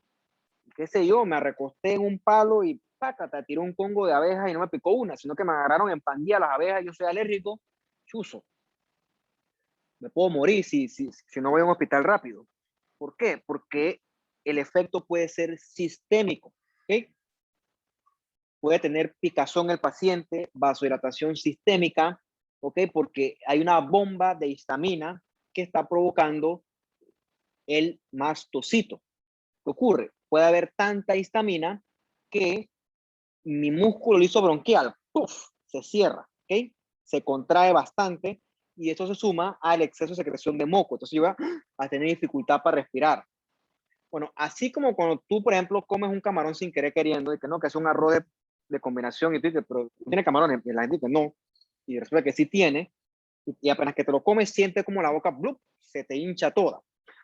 qué sé yo, me recosté en un palo y pácata, tiró un congo de abejas y no me picó una, sino que me agarraron en pandilla las abejas, yo soy alérgico, chuzo. Me puedo morir si no voy a un hospital rápido. ¿Por qué? Porque el efecto puede ser sistémico. ¿Okay? Puede tener picazón el paciente, vasodilatación sistémica, ¿ok? Porque hay una bomba de histamina que está provocando el mastocito. ¿Qué ocurre? Puede haber tanta histamina que mi músculo liso bronquial ¡puf! Se cierra, ¿ok? Se contrae bastante y eso se suma al exceso de secreción de moco. Entonces yo voy a tener dificultad para respirar. Bueno, así como cuando tú, por ejemplo, comes un camarón sin querer queriendo, y que no, que es un arroz de combinación, y tú dices, pero tiene camarones, y la gente dice, no, y resulta que sí tiene, y apenas que te lo comes, sientes como la boca, ¡blup! Se te hincha toda.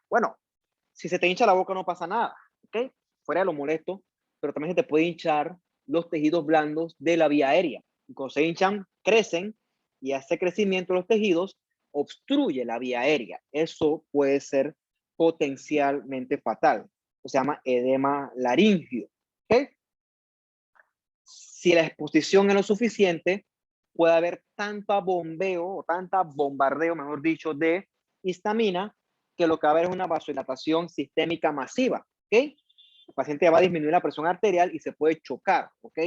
Bueno, si se te hincha la boca no pasa nada, ¿ok? Fuera de lo molesto, pero también se te puede hinchar los tejidos blandos de la vía aérea. Y cuando se hinchan, crecen, y ese crecimiento de los tejidos obstruye la vía aérea. Eso puede ser potencialmente fatal. Se llama edema laringio. ¿Okay? Si la exposición es lo suficiente, puede haber tanta bombeo o tanta bombardeo, mejor dicho, de histamina, que lo que va a haber es una vasodilatación sistémica masiva. ¿Okay? el paciente va a disminuir la presión arterial y se puede chocar, ¿ok?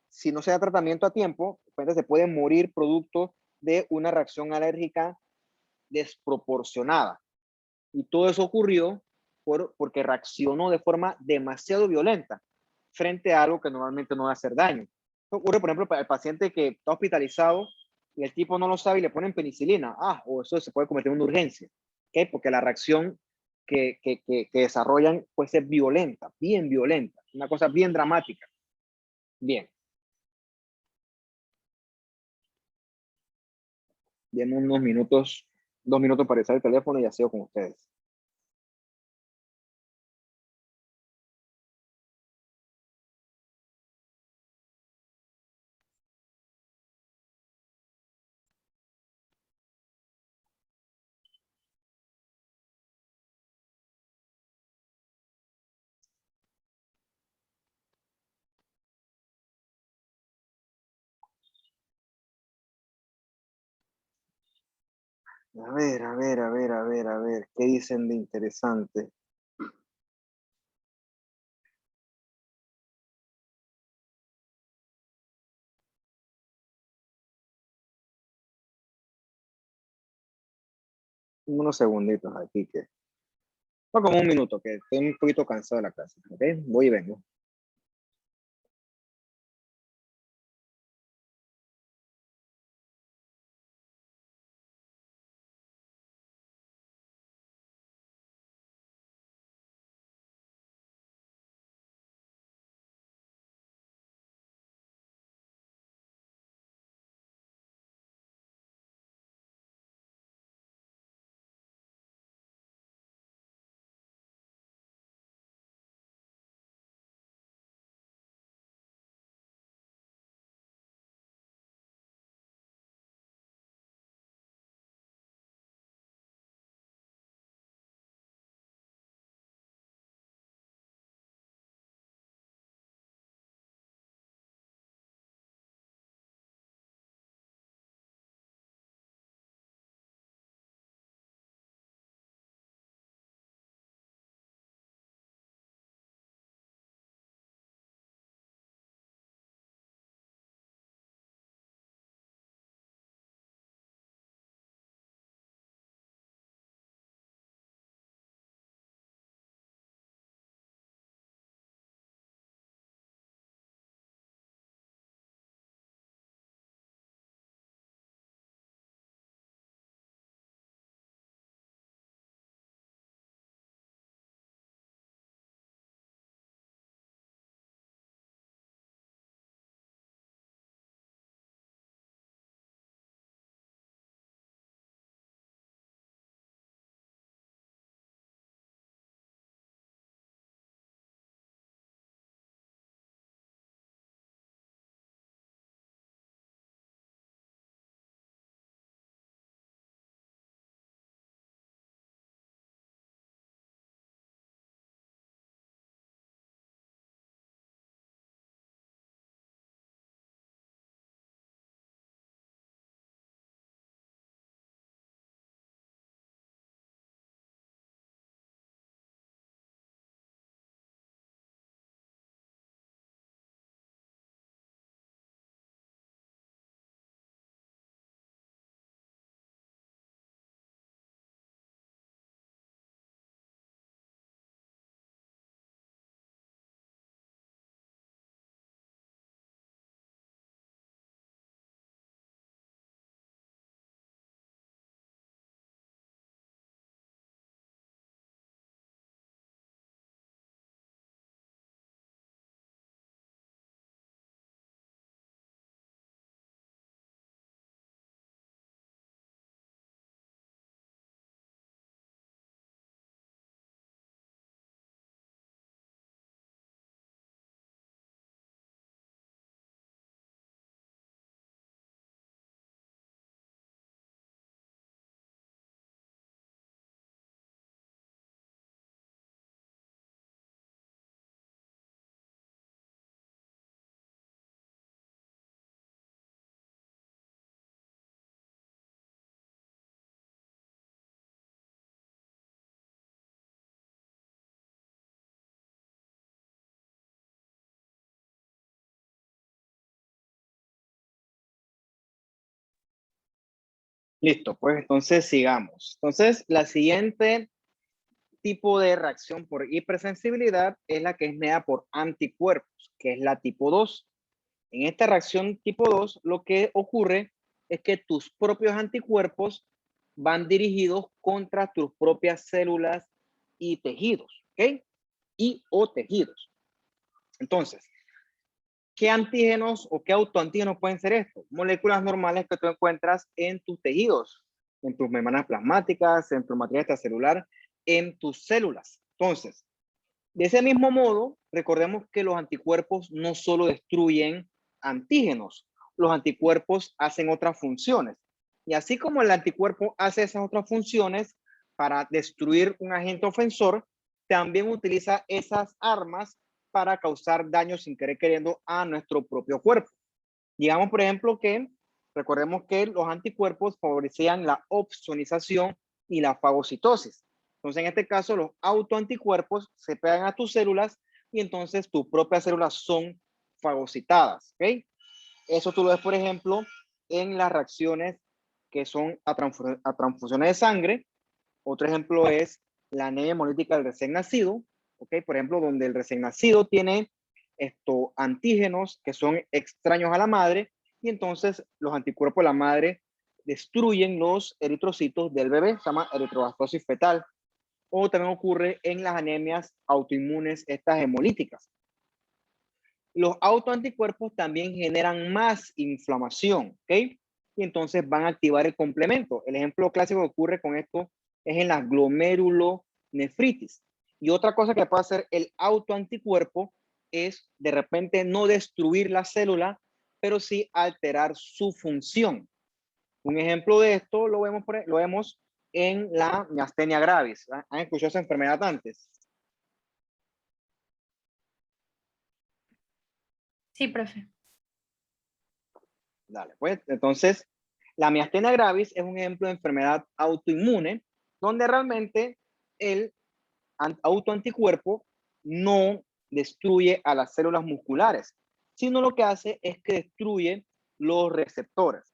Si no se da tratamiento a tiempo, el paciente se puede morir producto de una reacción alérgica desproporcionada. Y todo eso ocurrió porque reaccionó de forma demasiado violenta frente a algo que normalmente no va a hacer daño. Esto ocurre, por ejemplo, para el paciente que está hospitalizado y el tipo no lo sabe y le ponen penicilina. O eso se puede convertir en una urgencia, ¿ok? Porque la reacción que desarrollan puede ser violenta, bien violenta, una cosa bien dramática. Bien, bien unos minutos, 2 minutos para usar el teléfono y ya sigo con ustedes. A ver, a ver, a ver, a ver, a ver, ¿qué dicen de interesante? Unos segunditos aquí que no, como un minuto, que estoy un poquito cansado de la clase. ¿Ok? Voy y vengo. Listo, pues entonces sigamos. Entonces, la siguiente tipo de reacción por hipersensibilidad es la que es mediada por anticuerpos, que es la tipo 2. En esta reacción tipo 2, lo que ocurre es que tus propios anticuerpos van dirigidos contra tus propias células y tejidos, ¿ok? Y o tejidos. Entonces, ¿qué antígenos o qué autoantígenos pueden ser estos? Moléculas normales que tú encuentras en tus tejidos, en tus membranas plasmáticas, en tu material extracelular, en tus células. Entonces, de ese mismo modo, recordemos que los anticuerpos no solo destruyen antígenos, los anticuerpos hacen otras funciones. Y así como el anticuerpo hace esas otras funciones para destruir un agente ofensor, también utiliza esas armas para causar daño sin querer queriendo a nuestro propio cuerpo. Digamos, por ejemplo, que recordemos que los anticuerpos favorecían la opsonización y la fagocitosis. Entonces, en este caso, los autoanticuerpos se pegan a tus células y entonces tus propias células son fagocitadas. ¿Ok? Eso tú lo ves, por ejemplo, en las reacciones que son a transfusiones de sangre. Otro ejemplo es la anemia hemolítica del recién nacido. ¿Ok? Por ejemplo, donde el recién nacido tiene estos antígenos que son extraños a la madre y entonces los anticuerpos de la madre destruyen los eritrocitos del bebé, se llama eritroblastosis fetal. O también ocurre en las anemias autoinmunes, estas hemolíticas. Los autoanticuerpos también generan más inflamación, ¿ok? Y entonces van a activar el complemento. El ejemplo clásico que ocurre con esto es en la glomerulonefritis. Y otra cosa que puede hacer el autoanticuerpo es de repente no destruir la célula, pero sí alterar su función. Un ejemplo de esto lo vemos en la miastenia gravis. ¿Han escuchado esa enfermedad antes? Sí, profe. Dale, pues entonces la miastenia gravis es un ejemplo de enfermedad autoinmune donde realmente el autoanticuerpo no destruye a las células musculares, sino lo que hace es que destruye los receptores.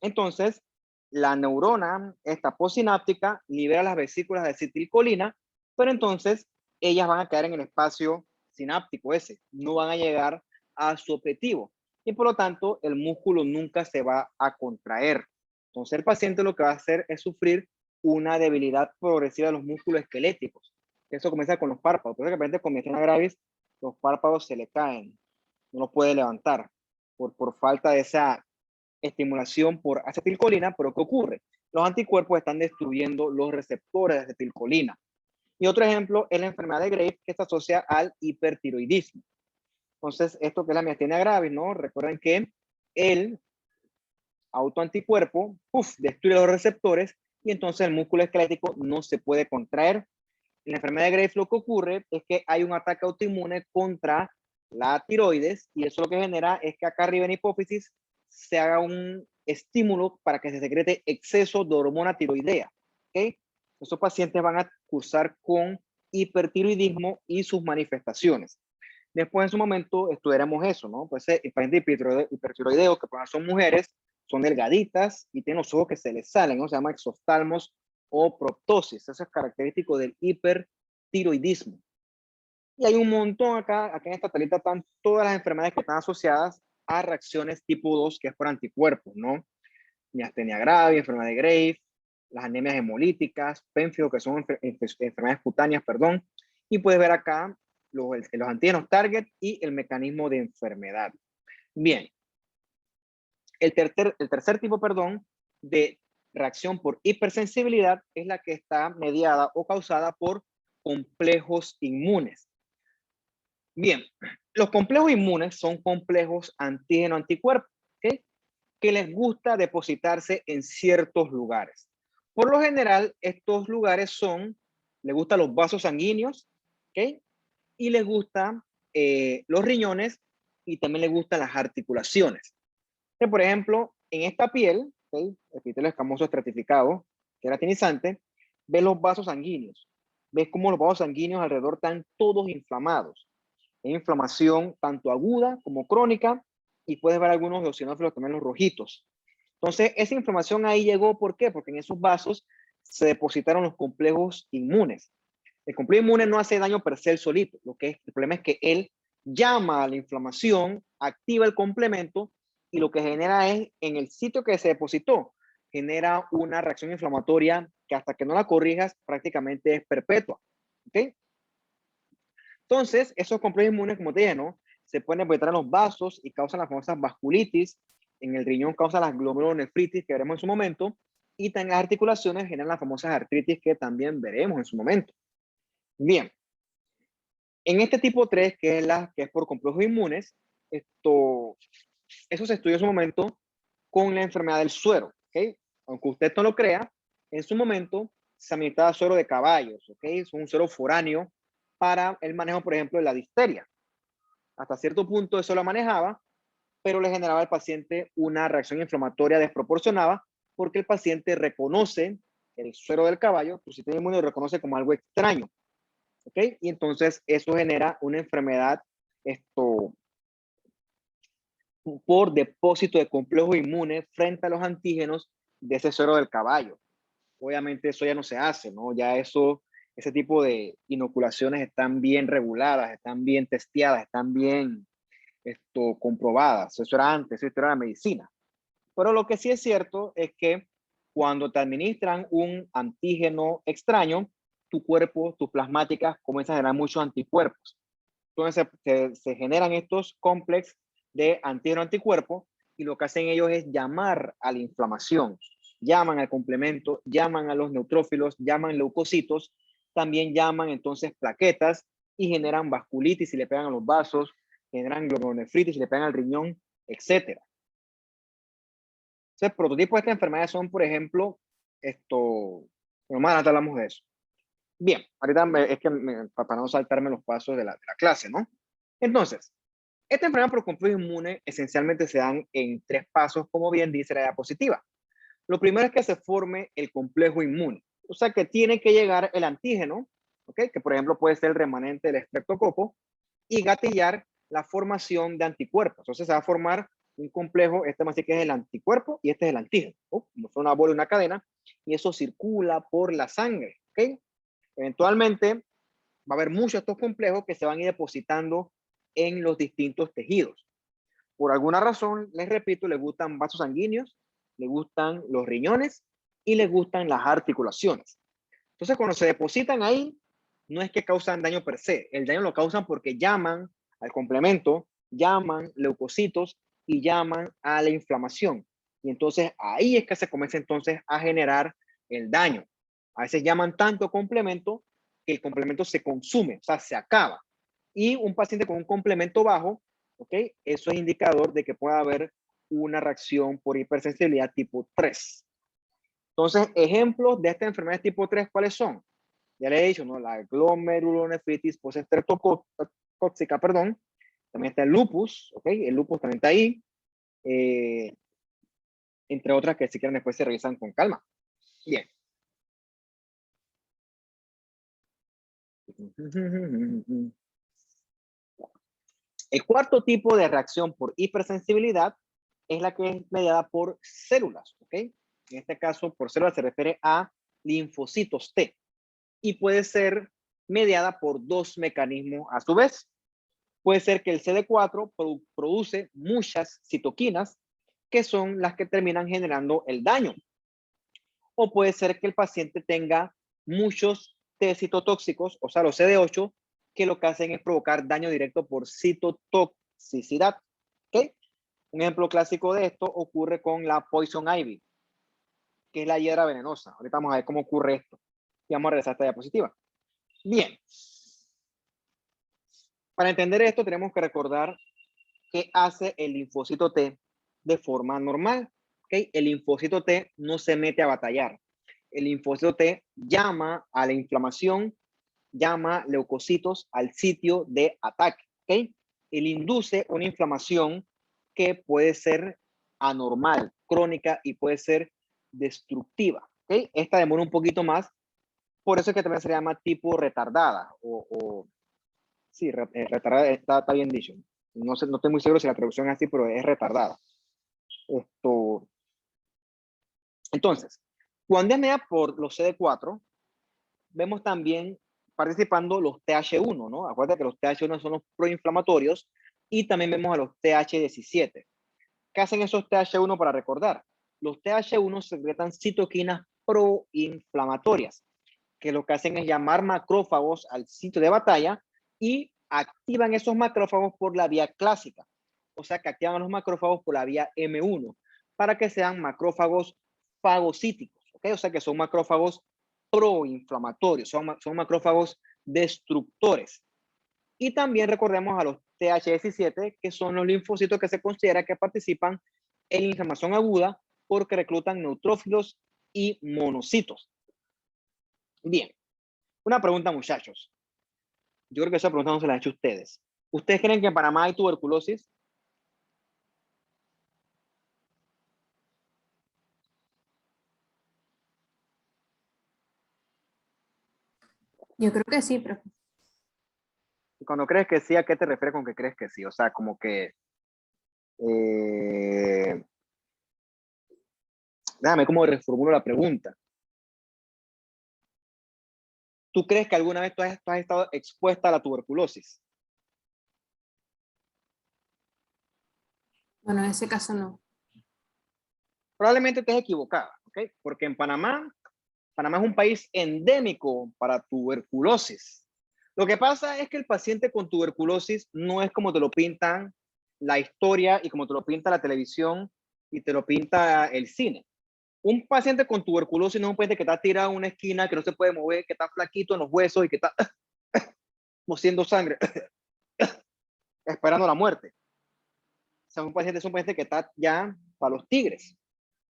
Entonces, la neurona, esta postsináptica, libera las vesículas de acetilcolina, pero entonces ellas van a quedar en el espacio sináptico ese, no van a llegar a su objetivo y por lo tanto el músculo nunca se va a contraer. Entonces el paciente lo que va a hacer es sufrir una debilidad progresiva de los músculos esqueléticos. Eso comienza con los párpados, pero de repente con miastenia gravis los párpados se le caen, no los puede levantar por falta de esa estimulación por acetilcolina, pero ¿qué ocurre? Los anticuerpos están destruyendo los receptores de acetilcolina. Y otro ejemplo es la enfermedad de Graves que se asocia al hipertiroidismo. Entonces, esto que es la miastenia gravis, ¿no? Recuerden que el autoanticuerpo destruye los receptores y entonces el músculo esquelético no se puede contraer. En la enfermedad de Graves lo que ocurre es que hay un ataque autoinmune contra la tiroides y eso lo que genera es que acá arriba en hipófisis se haga un estímulo para que se secrete exceso de hormona tiroidea. ¿Okay? Estos pacientes van a cursar con hipertiroidismo y sus manifestaciones. Después en su momento estudiaremos eso, ¿no? Pues el paciente hipertiroideo, que son mujeres, son delgaditas y tienen los ojos que se les salen, ¿no? Se llama exoftalmos o proptosis. Eso es característico del hipertiroidismo. Y hay un montón acá en esta tablita están todas las enfermedades que están asociadas a reacciones tipo 2, que es por anticuerpos, ¿no? Miastenia gravis, enfermedad de Graves, las anemias hemolíticas, pemfio, que son enfermedades cutáneas, perdón. Y puedes ver acá los antígenos target y el mecanismo de enfermedad. Bien. El tercer tipo, perdón, de reacción por hipersensibilidad es la que está mediada o causada por complejos inmunes. Bien, los complejos inmunes son complejos antígeno-anticuerpo, ¿okay? Que les gusta depositarse en ciertos lugares. Por lo general, estos lugares les gustan los vasos sanguíneos, ¿okay? Y les gustan los riñones y también les gustan las articulaciones. Entonces, por ejemplo, en esta piel, ¿okay? Epitelio escamoso estratificado, queratinizante, ves los vasos sanguíneos. Ves cómo los vasos sanguíneos alrededor están todos inflamados. Hay inflamación tanto aguda como crónica y puedes ver algunos eosinófilos también los rojitos. Entonces, esa inflamación ahí llegó, ¿por qué? Porque en esos vasos se depositaron los complejos inmunes. El complejo inmune no hace daño per se el solito. El problema es que él llama a la inflamación, activa el complemento y lo que genera es, en el sitio que se depositó, genera una reacción inflamatoria que hasta que no la corrijas prácticamente es perpetua. ¿Ok? Entonces, esos complejos inmunes, como te dije, ¿no? Se pueden depositar en los vasos y causan las famosas vasculitis. En el riñón causan las glomerulonefritis que veremos en su momento. Y en las articulaciones generan las famosas artritis que también veremos en su momento. Bien, en este tipo 3, que es por complejos inmunes, eso se estudió en su momento con la enfermedad del suero, ¿ok? Aunque usted no lo crea, en su momento se administraba suero de caballos, ¿ok? Es un suero foráneo para el manejo, por ejemplo, de la difteria. Hasta cierto punto eso lo manejaba, pero le generaba al paciente una reacción inflamatoria desproporcionada porque el paciente reconoce el suero del caballo, su sistema inmune lo reconoce como algo extraño, ¿ok? Y entonces eso genera una enfermedad por depósito de complejos inmunes frente a los antígenos de ese suero del caballo. Obviamente eso ya no se hace, ¿no? Ya ese tipo de inoculaciones están bien reguladas, están bien testeadas, están bien comprobadas. Eso era antes, eso era la medicina. Pero lo que sí es cierto es que cuando te administran un antígeno extraño, tu cuerpo, tus plasmáticas comienzan a generar muchos anticuerpos. Entonces se generan estos complejos de antígeno-anticuerpo y lo que hacen ellos es llamar a la inflamación, llaman al complemento, llaman a los neutrófilos, llaman leucocitos, también llaman entonces plaquetas y generan vasculitis si le pegan a los vasos, generan glomerulonefritis si le pegan al riñón, etc. Entonces, prototipos de estas enfermedades son, por ejemplo, más adelante hablamos de eso. Bien, ahorita es que para no saltarme los pasos de la clase, ¿no? Entonces, esta enfermedad por complejo inmune esencialmente se dan en 3 pasos, como bien dice la diapositiva. Lo primero es que se forme el complejo inmune, o sea que tiene que llegar el antígeno, ¿ok? Que por ejemplo puede ser el remanente del estreptococo, y gatillar la formación de anticuerpos. Entonces se va a formar un complejo, este más que es el anticuerpo y este es el antígeno, ¿no? Como son una bola y una cadena, y eso circula por la sangre, ¿ok? Eventualmente va a haber muchos de estos complejos que se van a ir depositando en los distintos tejidos. Por alguna razón, les repito, les gustan vasos sanguíneos, les gustan los riñones y les gustan las articulaciones. Entonces, cuando se depositan ahí, no es que causan daño per se, el daño lo causan porque llaman al complemento, llaman leucocitos y llaman a la inflamación. Y entonces ahí es que se comienza entonces a generar el daño. A veces llaman tanto complemento que el complemento se consume, o sea, se acaba. Y un paciente con un complemento bajo, ¿ok? Eso es indicador de que puede haber una reacción por hipersensibilidad tipo 3. Entonces, ejemplos de esta enfermedad tipo 3, ¿cuáles son? Ya le he dicho, ¿no? La glomerulonefritis postestreptocóxica, perdón. También está el lupus, ¿ok? El lupus también está ahí. Entre otras que si quieren después se revisan con calma. Bien. El cuarto tipo de reacción por hipersensibilidad es la que es mediada por células, ¿ok? En este caso, por células se refiere a linfocitos T y puede ser mediada por 2 mecanismos a su vez. Puede ser que el CD4 produce muchas citoquinas que son las que terminan generando el daño. O puede ser que el paciente tenga muchos T citotóxicos, o sea, los CD8, que lo que hacen es provocar daño directo por citotoxicidad. ¿Okay? Un ejemplo clásico de esto ocurre con la Poison Ivy, que es la hiedra venenosa. Ahorita vamos a ver cómo ocurre esto. Y vamos a regresar a esta diapositiva. Bien. Para entender esto tenemos que recordar qué hace el linfocito T de forma normal. ¿Okay? El linfocito T no se mete a batallar. El linfocito T llama a la inflamación, llama leucocitos al sitio de ataque. ¿Okay? Él induce una inflamación que puede ser anormal, crónica y puede ser destructiva. ¿Okay? Esta demora un poquito más, por eso es que también se llama tipo retardada sí, retardada está bien dicho. No estoy muy seguro si la traducción es así, pero es retardada. Entonces, cuando es medida por los CD4, vemos también participando los TH1, ¿no? Acuérdate que los TH1 son los proinflamatorios y también vemos a los TH17. ¿Qué hacen esos TH1 para recordar? Los TH1 secretan citoquinas proinflamatorias, que lo que hacen es llamar macrófagos al sitio de batalla y activan esos macrófagos por la vía clásica. O sea, que activan los macrófagos por la vía M1 para que sean macrófagos fagocíticos, ¿ok? O sea, que son macrófagos proinflamatorios, son macrófagos destructores. Y también recordemos a los TH17, que son los linfocitos que se considera que participan en inflamación aguda porque reclutan neutrófilos y monocitos. Bien, una pregunta, muchachos. Yo creo que esa pregunta no se la he hecho a ustedes. ¿Ustedes creen que en Panamá hay tuberculosis? Yo creo que sí, profe. Y cuando crees que sí, ¿a qué te refieres con que crees que sí? O sea, como que... déjame cómo reformulo la pregunta. ¿Tú crees que alguna vez tú has estado expuesta a la tuberculosis? Bueno, en ese caso no. Probablemente estés equivocada, ¿ok? Porque en Panamá es un país endémico para tuberculosis. Lo que pasa es que el paciente con tuberculosis no es como te lo pintan la historia y como te lo pinta la televisión y te lo pinta el cine. Un paciente con tuberculosis no es un paciente que está tirado en una esquina, que no se puede mover, que está flaquito en los huesos y que está mociendo sangre, esperando la muerte. O sea, un paciente es un paciente que está ya para los tigres.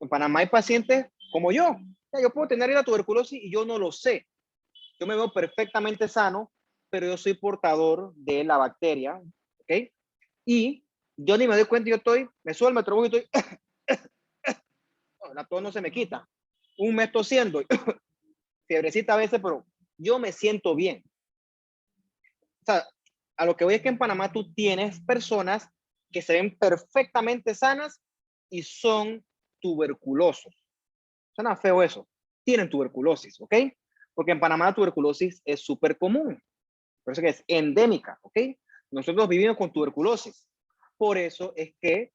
En Panamá hay pacientes como yo. Yo puedo tener la tuberculosis y yo no lo sé. Yo me veo perfectamente sano, pero yo soy portador de la bacteria, ¿ok? Y yo ni me doy cuenta, me subo al metrobús y estoy, la tos no se me quita. Un mes tosiendo, fiebrecita a veces, pero yo me siento bien. O sea, a lo que voy es que en Panamá tú tienes personas que se ven perfectamente sanas y son tuberculosos. Suena feo eso. Tienen tuberculosis, ¿ok? Porque en Panamá la tuberculosis es súper común. Por eso que es endémica, ¿ok? Nosotros vivimos con tuberculosis. Por eso es que,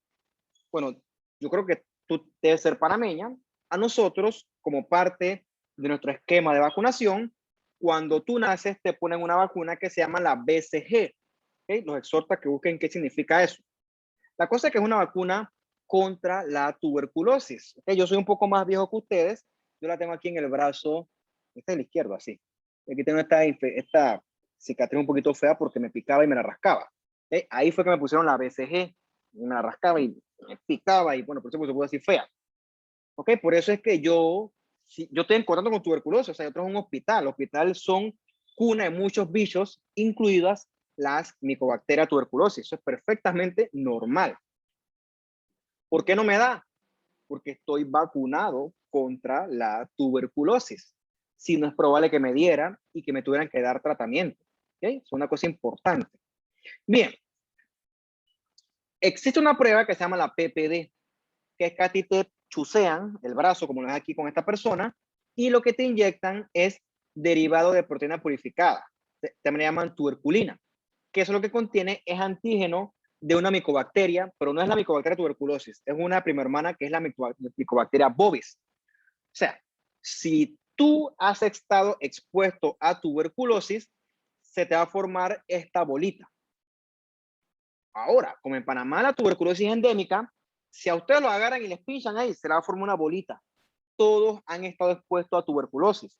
bueno, yo creo que tú debes ser panameña. A nosotros, como parte de nuestro esquema de vacunación, cuando tú naces te ponen una vacuna que se llama la BCG. ¿Ok? Los exhorta a que busquen qué significa eso. La cosa es que es una vacuna contra la tuberculosis. ¿Ok? Yo soy un poco más viejo que ustedes. Yo la tengo aquí en el brazo, este es el izquierdo, así. Aquí tengo esta cicatriz un poquito fea porque me picaba y me la rascaba. Ahí fue que me pusieron la BCG, me la rascaba y me picaba y bueno, por eso se puso así fea. ¿Ok? Por eso es que yo estoy en contacto con tuberculosis, o sea, yo trabajo en un hospital. Los hospitales son cuna de muchos bichos, incluidas las micobacterias tuberculosis. Eso es perfectamente normal. ¿Por qué no me da? Porque estoy vacunado contra la tuberculosis. Si no, es probable que me dieran y que me tuvieran que dar tratamiento. ¿Okay? Es una cosa importante. Bien, existe una prueba que se llama la PPD, que es que a ti te chusean el brazo, como lo es aquí con esta persona, y lo que te inyectan es derivado de proteína purificada. También llaman tuberculina, que eso lo que contiene es antígeno de una micobacteria, pero no es la micobacteria tuberculosis, es una prima hermana que es la micobacteria bovis. O sea, si tú has estado expuesto a tuberculosis, se te va a formar esta bolita. Ahora, como en Panamá la tuberculosis es endémica, si a ustedes lo agarran y les pinchan ahí, se le va a formar una bolita. Todos han estado expuestos a tuberculosis.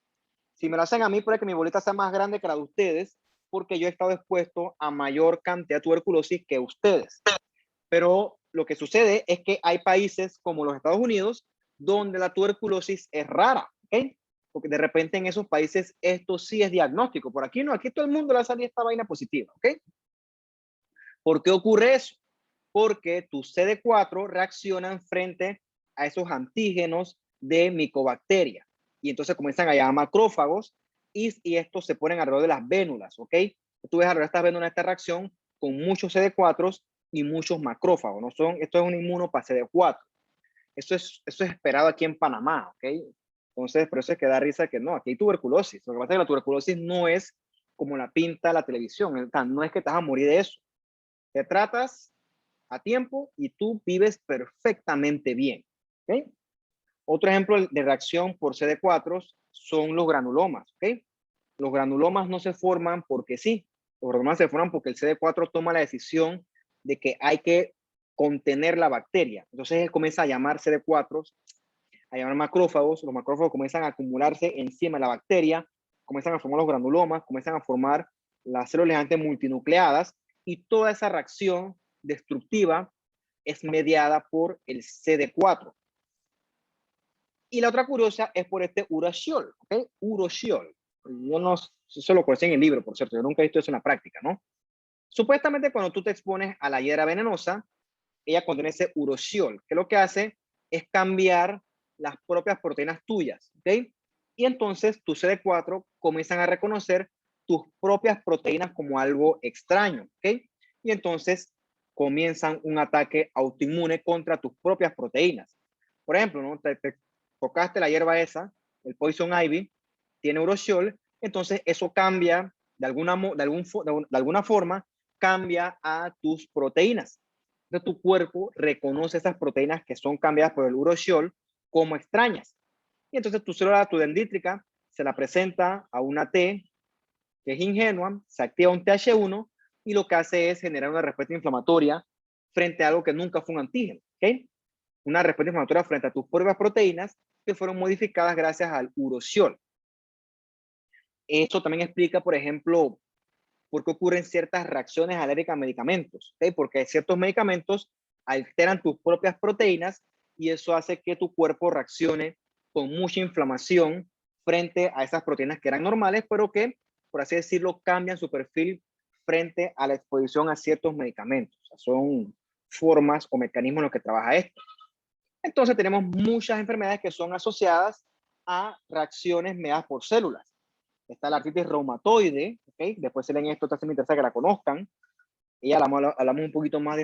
Si me lo hacen a mí, puede que mi bolita sea más grande que la de ustedes, porque yo he estado expuesto a mayor cantidad de tuberculosis que ustedes. Pero lo que sucede es que hay países como los Estados Unidos donde la tuberculosis es rara, ¿ok? Porque de repente en esos países esto sí es diagnóstico. Por aquí no, aquí todo el mundo le ha salido esta vaina positiva, ¿ok? ¿Por qué ocurre eso? Porque tu CD4 reaccionan frente a esos antígenos de micobacteria. Y entonces comienzan a llamar macrófagos y estos se ponen alrededor de las vénulas, ¿ok? Tú ves alrededor de estas vénulas esta reacción con muchos CD4 y muchos macrófagos, ¿no? Esto es un inmuno para CD4. eso es esperado aquí en Panamá, ¿ok? Entonces, por eso es que da risa que no, aquí hay tuberculosis. Lo que pasa es que la tuberculosis no es como la pinta la televisión, o sea, no es que te vas a morir de eso. Te tratas a tiempo y tú vives perfectamente bien, ¿ok? Otro ejemplo de reacción por CD4 son los granulomas, ¿ok? Los granulomas no se forman porque sí, los granulomas se forman porque el CD4 toma la decisión de que hay que contener la bacteria. Entonces él comienza a llamar CD4, a llamar macrófagos, los macrófagos comienzan a acumularse encima de la bacteria, comienzan a formar los granulomas, comienzan a formar las células antes multinucleadas y toda esa reacción destructiva es mediada por el CD4. Y la otra curiosa es por este urushiol, ¿ok? Urushiol. Yo no, eso lo conocí en el libro, por cierto, yo nunca he visto eso en la práctica, ¿no? Supuestamente cuando tú te expones a la hiedra venenosa, ella contiene ese urushiol, que lo que hace es cambiar las propias proteínas tuyas, ¿ok? Y entonces tu CD4 comienzan a reconocer tus propias proteínas como algo extraño, ¿ok? Y entonces comienzan un ataque autoinmune contra tus propias proteínas. Por ejemplo, ¿no? Te tocaste la hierba esa, el Poison Ivy, tiene urushiol, entonces eso cambia de alguna forma, cambia a tus proteínas. Entonces tu cuerpo reconoce esas proteínas que son cambiadas por el urushiol como extrañas. Y entonces tu célula, tu dendrítica, se la presenta a una T que es ingenua, se activa un TH1 y lo que hace es generar una respuesta inflamatoria frente a algo que nunca fue un antígeno, ¿ok? Una respuesta inflamatoria frente a tus propias proteínas que fueron modificadas gracias al urushiol. Esto también explica, por ejemplo, por qué ocurren ciertas reacciones alérgicas a medicamentos, ¿okay? Porque ciertos medicamentos alteran tus propias proteínas y eso hace que tu cuerpo reaccione con mucha inflamación frente a esas proteínas que eran normales, pero que, por así decirlo, cambian su perfil frente a la exposición a ciertos medicamentos. O sea, son formas o mecanismos en los que trabaja esto. Entonces tenemos muchas enfermedades que son asociadas a reacciones mediadas por células. Está la artritis reumatoide, ¿okay? Después se leen esto, esta me interesa que la conozcan. Y hablamos un poquito más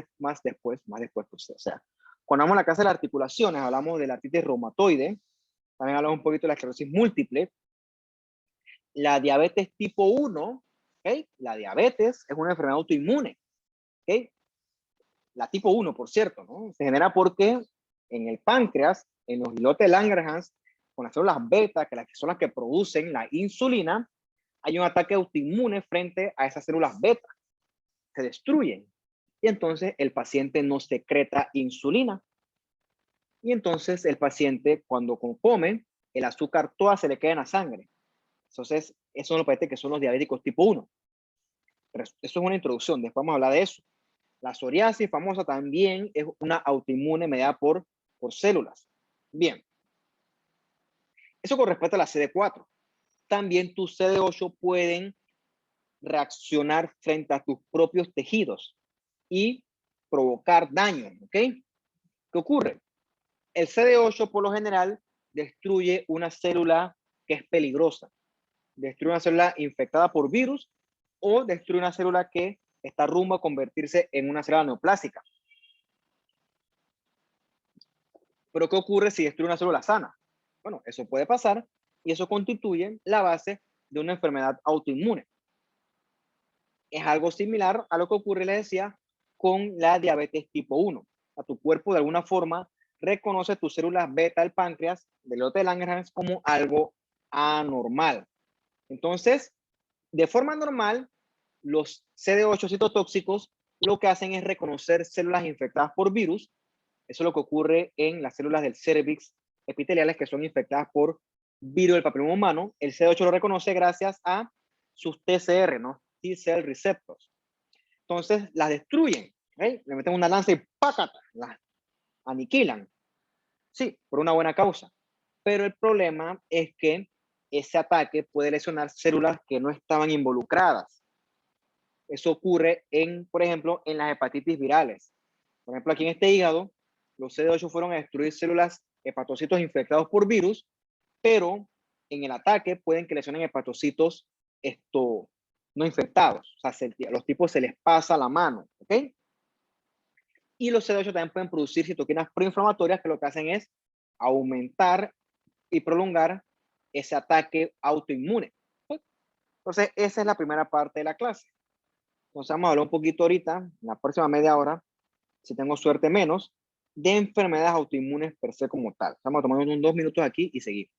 después, pues, o sea, cuando hablamos de la clase de las articulaciones, hablamos de la artritis reumatoide, también hablamos un poquito de la esclerosis múltiple, la diabetes tipo 1, ¿okay? La diabetes es una enfermedad autoinmune, ¿okay? La tipo 1, por cierto, ¿no? Se genera porque en el páncreas, en los islotes de Langerhans, con las células beta, que son las que producen la insulina, hay un ataque autoinmune frente a esas células beta. Se destruyen. Y entonces el paciente no secreta insulina. Y entonces el paciente, cuando come, el azúcar toda se le queda en la sangre. Entonces, eso son los pacientes que son los diabéticos tipo 1. Pero eso es una introducción, después vamos a hablar de eso. La psoriasis famosa también es una autoinmune mediada por células. Bien. Eso con respecto a la CD4. También tus CD8 pueden reaccionar frente a tus propios tejidos y provocar daño, ¿ok? ¿Qué ocurre? El CD8 por lo general destruye una célula que es peligrosa, destruye una célula infectada por virus o destruye una célula que está rumbo a convertirse en una célula neoplásica. Pero ¿qué ocurre si destruye una célula sana? Bueno, eso puede pasar y eso constituye la base de una enfermedad autoinmune. Es algo similar a lo que ocurre, les decía, con la diabetes tipo 1. A tu cuerpo de alguna forma reconoce tus células beta del páncreas, del lote de Langerhans, como algo anormal. Entonces, de forma normal, los CD8 citotóxicos lo que hacen es reconocer células infectadas por virus. Eso es lo que ocurre en las células del cérvix epiteliales que son infectadas por virus del papiloma humano. El CD8 lo reconoce gracias a sus TCR, ¿no? T-cell receptors. Entonces las destruyen, ¿okay? Le meten una lanza y ¡pácata! Las aniquilan. Sí, por una buena causa. Pero el problema es que ese ataque puede lesionar células que no estaban involucradas. Eso ocurre por ejemplo, en las hepatitis virales. Por ejemplo, aquí en este hígado, los CD8 fueron a destruir células hepatocitos infectados por virus, pero en el ataque pueden que lesionen hepatocitos no infectados. O sea, los tipos se les pasa la mano, ¿ok? Y los CD8 también pueden producir citoquinas proinflamatorias que lo que hacen es aumentar y prolongar ese ataque autoinmune. Entonces, esa es la primera parte de la clase. Entonces, vamos a hablar un poquito ahorita, en la próxima media hora, si tengo suerte menos, de enfermedades autoinmunes per se como tal. Vamos a tomar unos 2 minutos aquí y seguimos.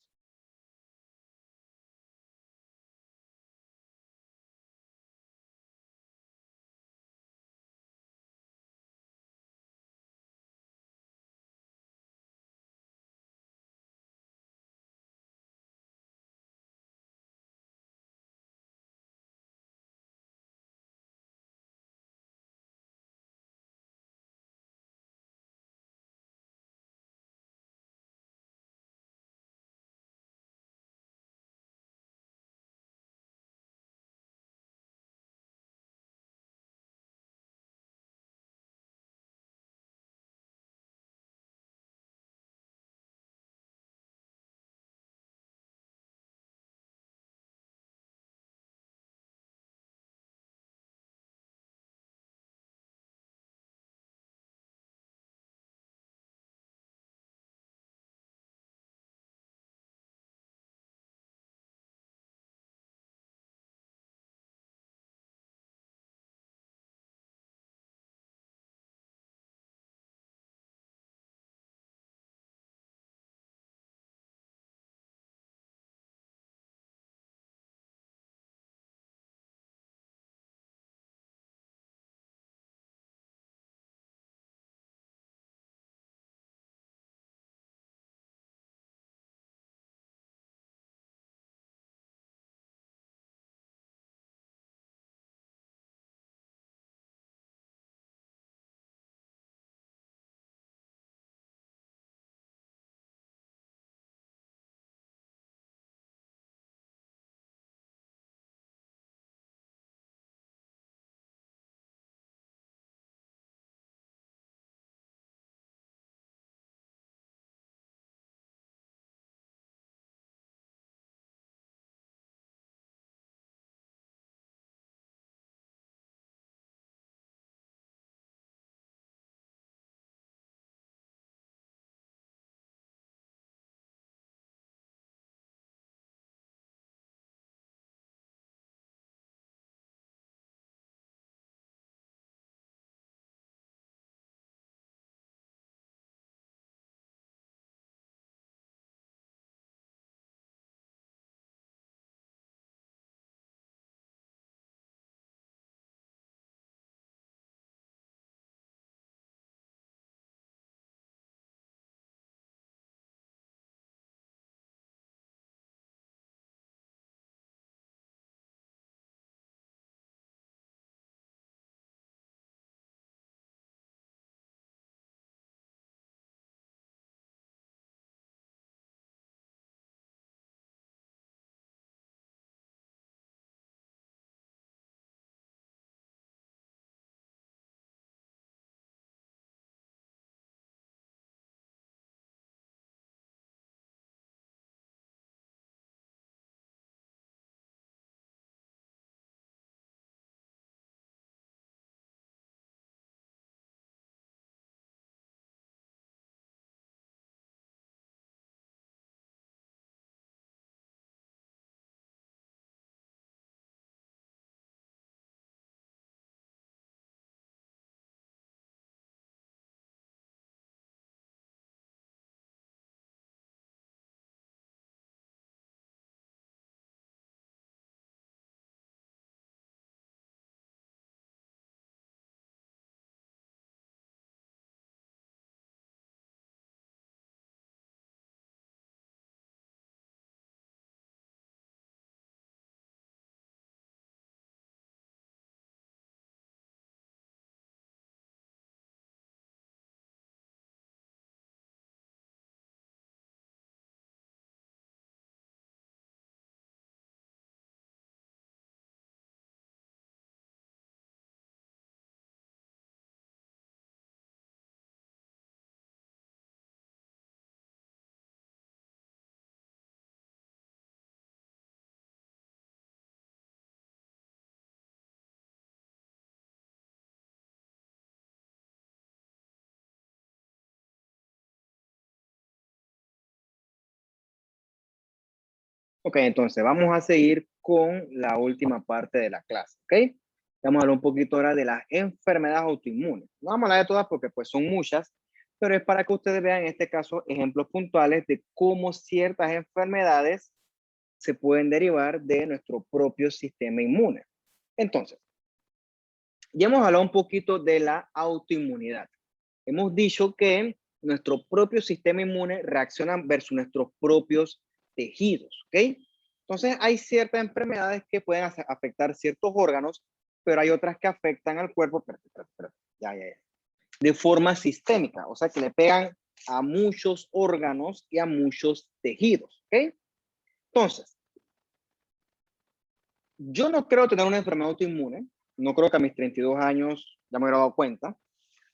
Ok, entonces vamos a seguir con la última parte de la clase, ¿ok? Vamos a hablar un poquito ahora de las enfermedades autoinmunes. No vamos a hablar de todas porque pues son muchas, pero es para que ustedes vean en este caso ejemplos puntuales de cómo ciertas enfermedades se pueden derivar de nuestro propio sistema inmune. Entonces, ya hemos hablado un poquito de la autoinmunidad. Hemos dicho que nuestro propio sistema inmune reacciona versus nuestros propios tejidos, ¿ok? Entonces hay ciertas enfermedades que pueden afectar ciertos órganos, pero hay otras que afectan al cuerpo, ya, de forma sistémica, o sea que le pegan a muchos órganos y a muchos tejidos, ¿ok? Entonces, yo no creo tener una enfermedad autoinmune, no creo que a mis 32 años ya me hubiera dado cuenta.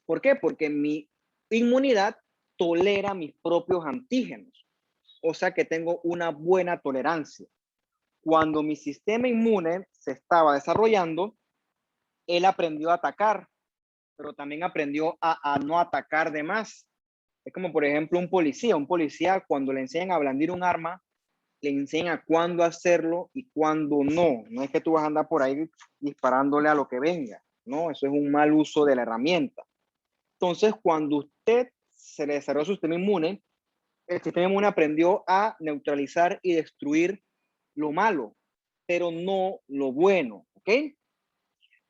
¿Por qué? Porque mi inmunidad tolera mis propios antígenos, o sea que tengo una buena tolerancia. Cuando mi sistema inmune se estaba desarrollando, él aprendió a atacar, pero también aprendió a no atacar de más. Es como, por ejemplo, un policía cuando le enseñan a blandir un arma, le enseñan a cuándo hacerlo y cuándo no. No es que tú vas a andar por ahí disparándole a lo que venga, no, eso es un mal uso de la herramienta. Entonces, cuando usted se le desarrolló su sistema inmune, el sistema inmune aprendió a neutralizar y destruir lo malo, pero no lo bueno, ¿ok?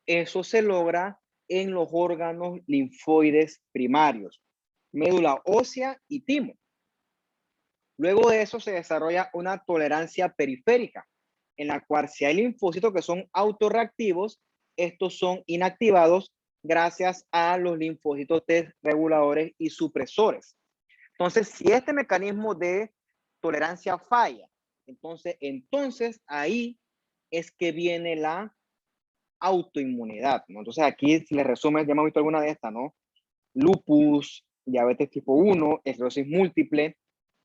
Eso se logra en los órganos linfoides primarios, médula ósea y timo. Luego de eso se desarrolla una tolerancia periférica, en la cual si hay linfocitos que son autorreactivos, estos son inactivados gracias a los linfocitos T reguladores y supresores. Entonces, si este mecanismo de tolerancia falla, entonces ahí es que viene la autoinmunidad, ¿no? Entonces aquí, si les resumen, ya hemos visto alguna de estas, ¿no? Lupus, diabetes tipo 1, esclerosis múltiple,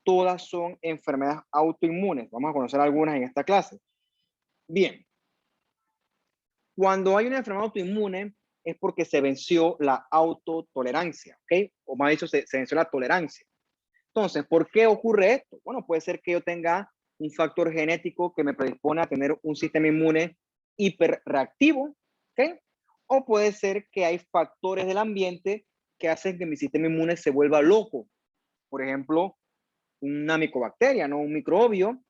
todas son enfermedades autoinmunes. Vamos a conocer algunas en esta clase. Bien, cuando hay una enfermedad autoinmune es porque se venció la autotolerancia, ¿ok? O más dicho, se venció la tolerancia. Entonces, ¿por qué ocurre esto? Bueno, puede ser que yo tenga un factor genético que me predispone a tener un sistema inmune hiperreactivo, ¿ok? O puede ser que hay factores del ambiente que hacen que mi sistema inmune se vuelva loco. Por ejemplo, una micobacteria, ¿no? Un microbio.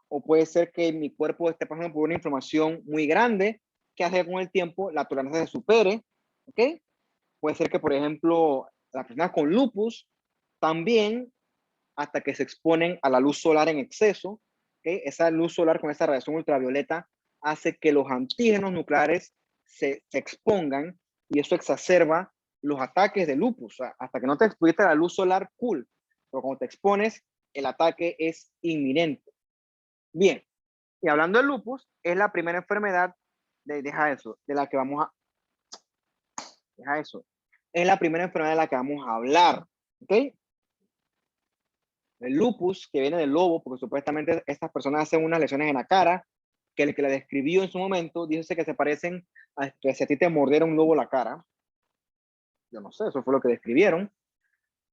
O puede ser que mi cuerpo esté pasando por una inflamación muy grande que hace que con el tiempo la tolerancia se supere, ¿ok? Puede ser que, por ejemplo, las personas con lupus también hasta que se exponen a la luz solar en exceso. ¿Okay? Esa luz solar con esa radiación ultravioleta hace que los antígenos nucleares se expongan y eso exacerba los ataques de lupus. O sea, hasta que no te expusiste a la luz solar, cool. Pero cuando te expones, el ataque es inminente. Bien, y hablando de lupus, es la primera enfermedad, deja eso, de la que vamos a, deja eso, es la primera enfermedad de la que vamos a hablar. ¿Ok? El lupus, que viene del lobo, porque supuestamente estas personas hacen unas lesiones en la cara, que el que la describió en su momento, dice que se parecen a que si a ti te mordiera un lobo la cara. Yo no sé, eso fue lo que describieron.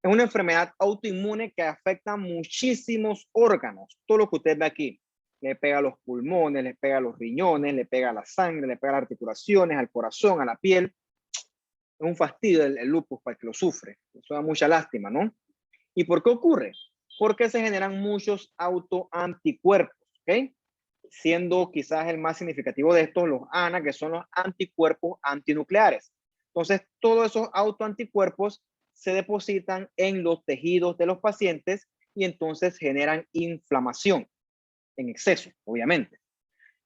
Es una enfermedad autoinmune que afecta muchísimos órganos. Todo lo que usted ve aquí. Le pega a los pulmones, le pega a los riñones, le pega a la sangre, le pega a las articulaciones, al corazón, a la piel. Es un fastidio el lupus para el que lo sufre. Eso da mucha lástima, ¿no? ¿Y por qué ocurre? Porque se generan muchos autoanticuerpos, ¿ok? Siendo quizás el más significativo de estos los ANA, que son los anticuerpos antinucleares. Entonces, todos esos autoanticuerpos se depositan en los tejidos de los pacientes y entonces generan inflamación en exceso, obviamente.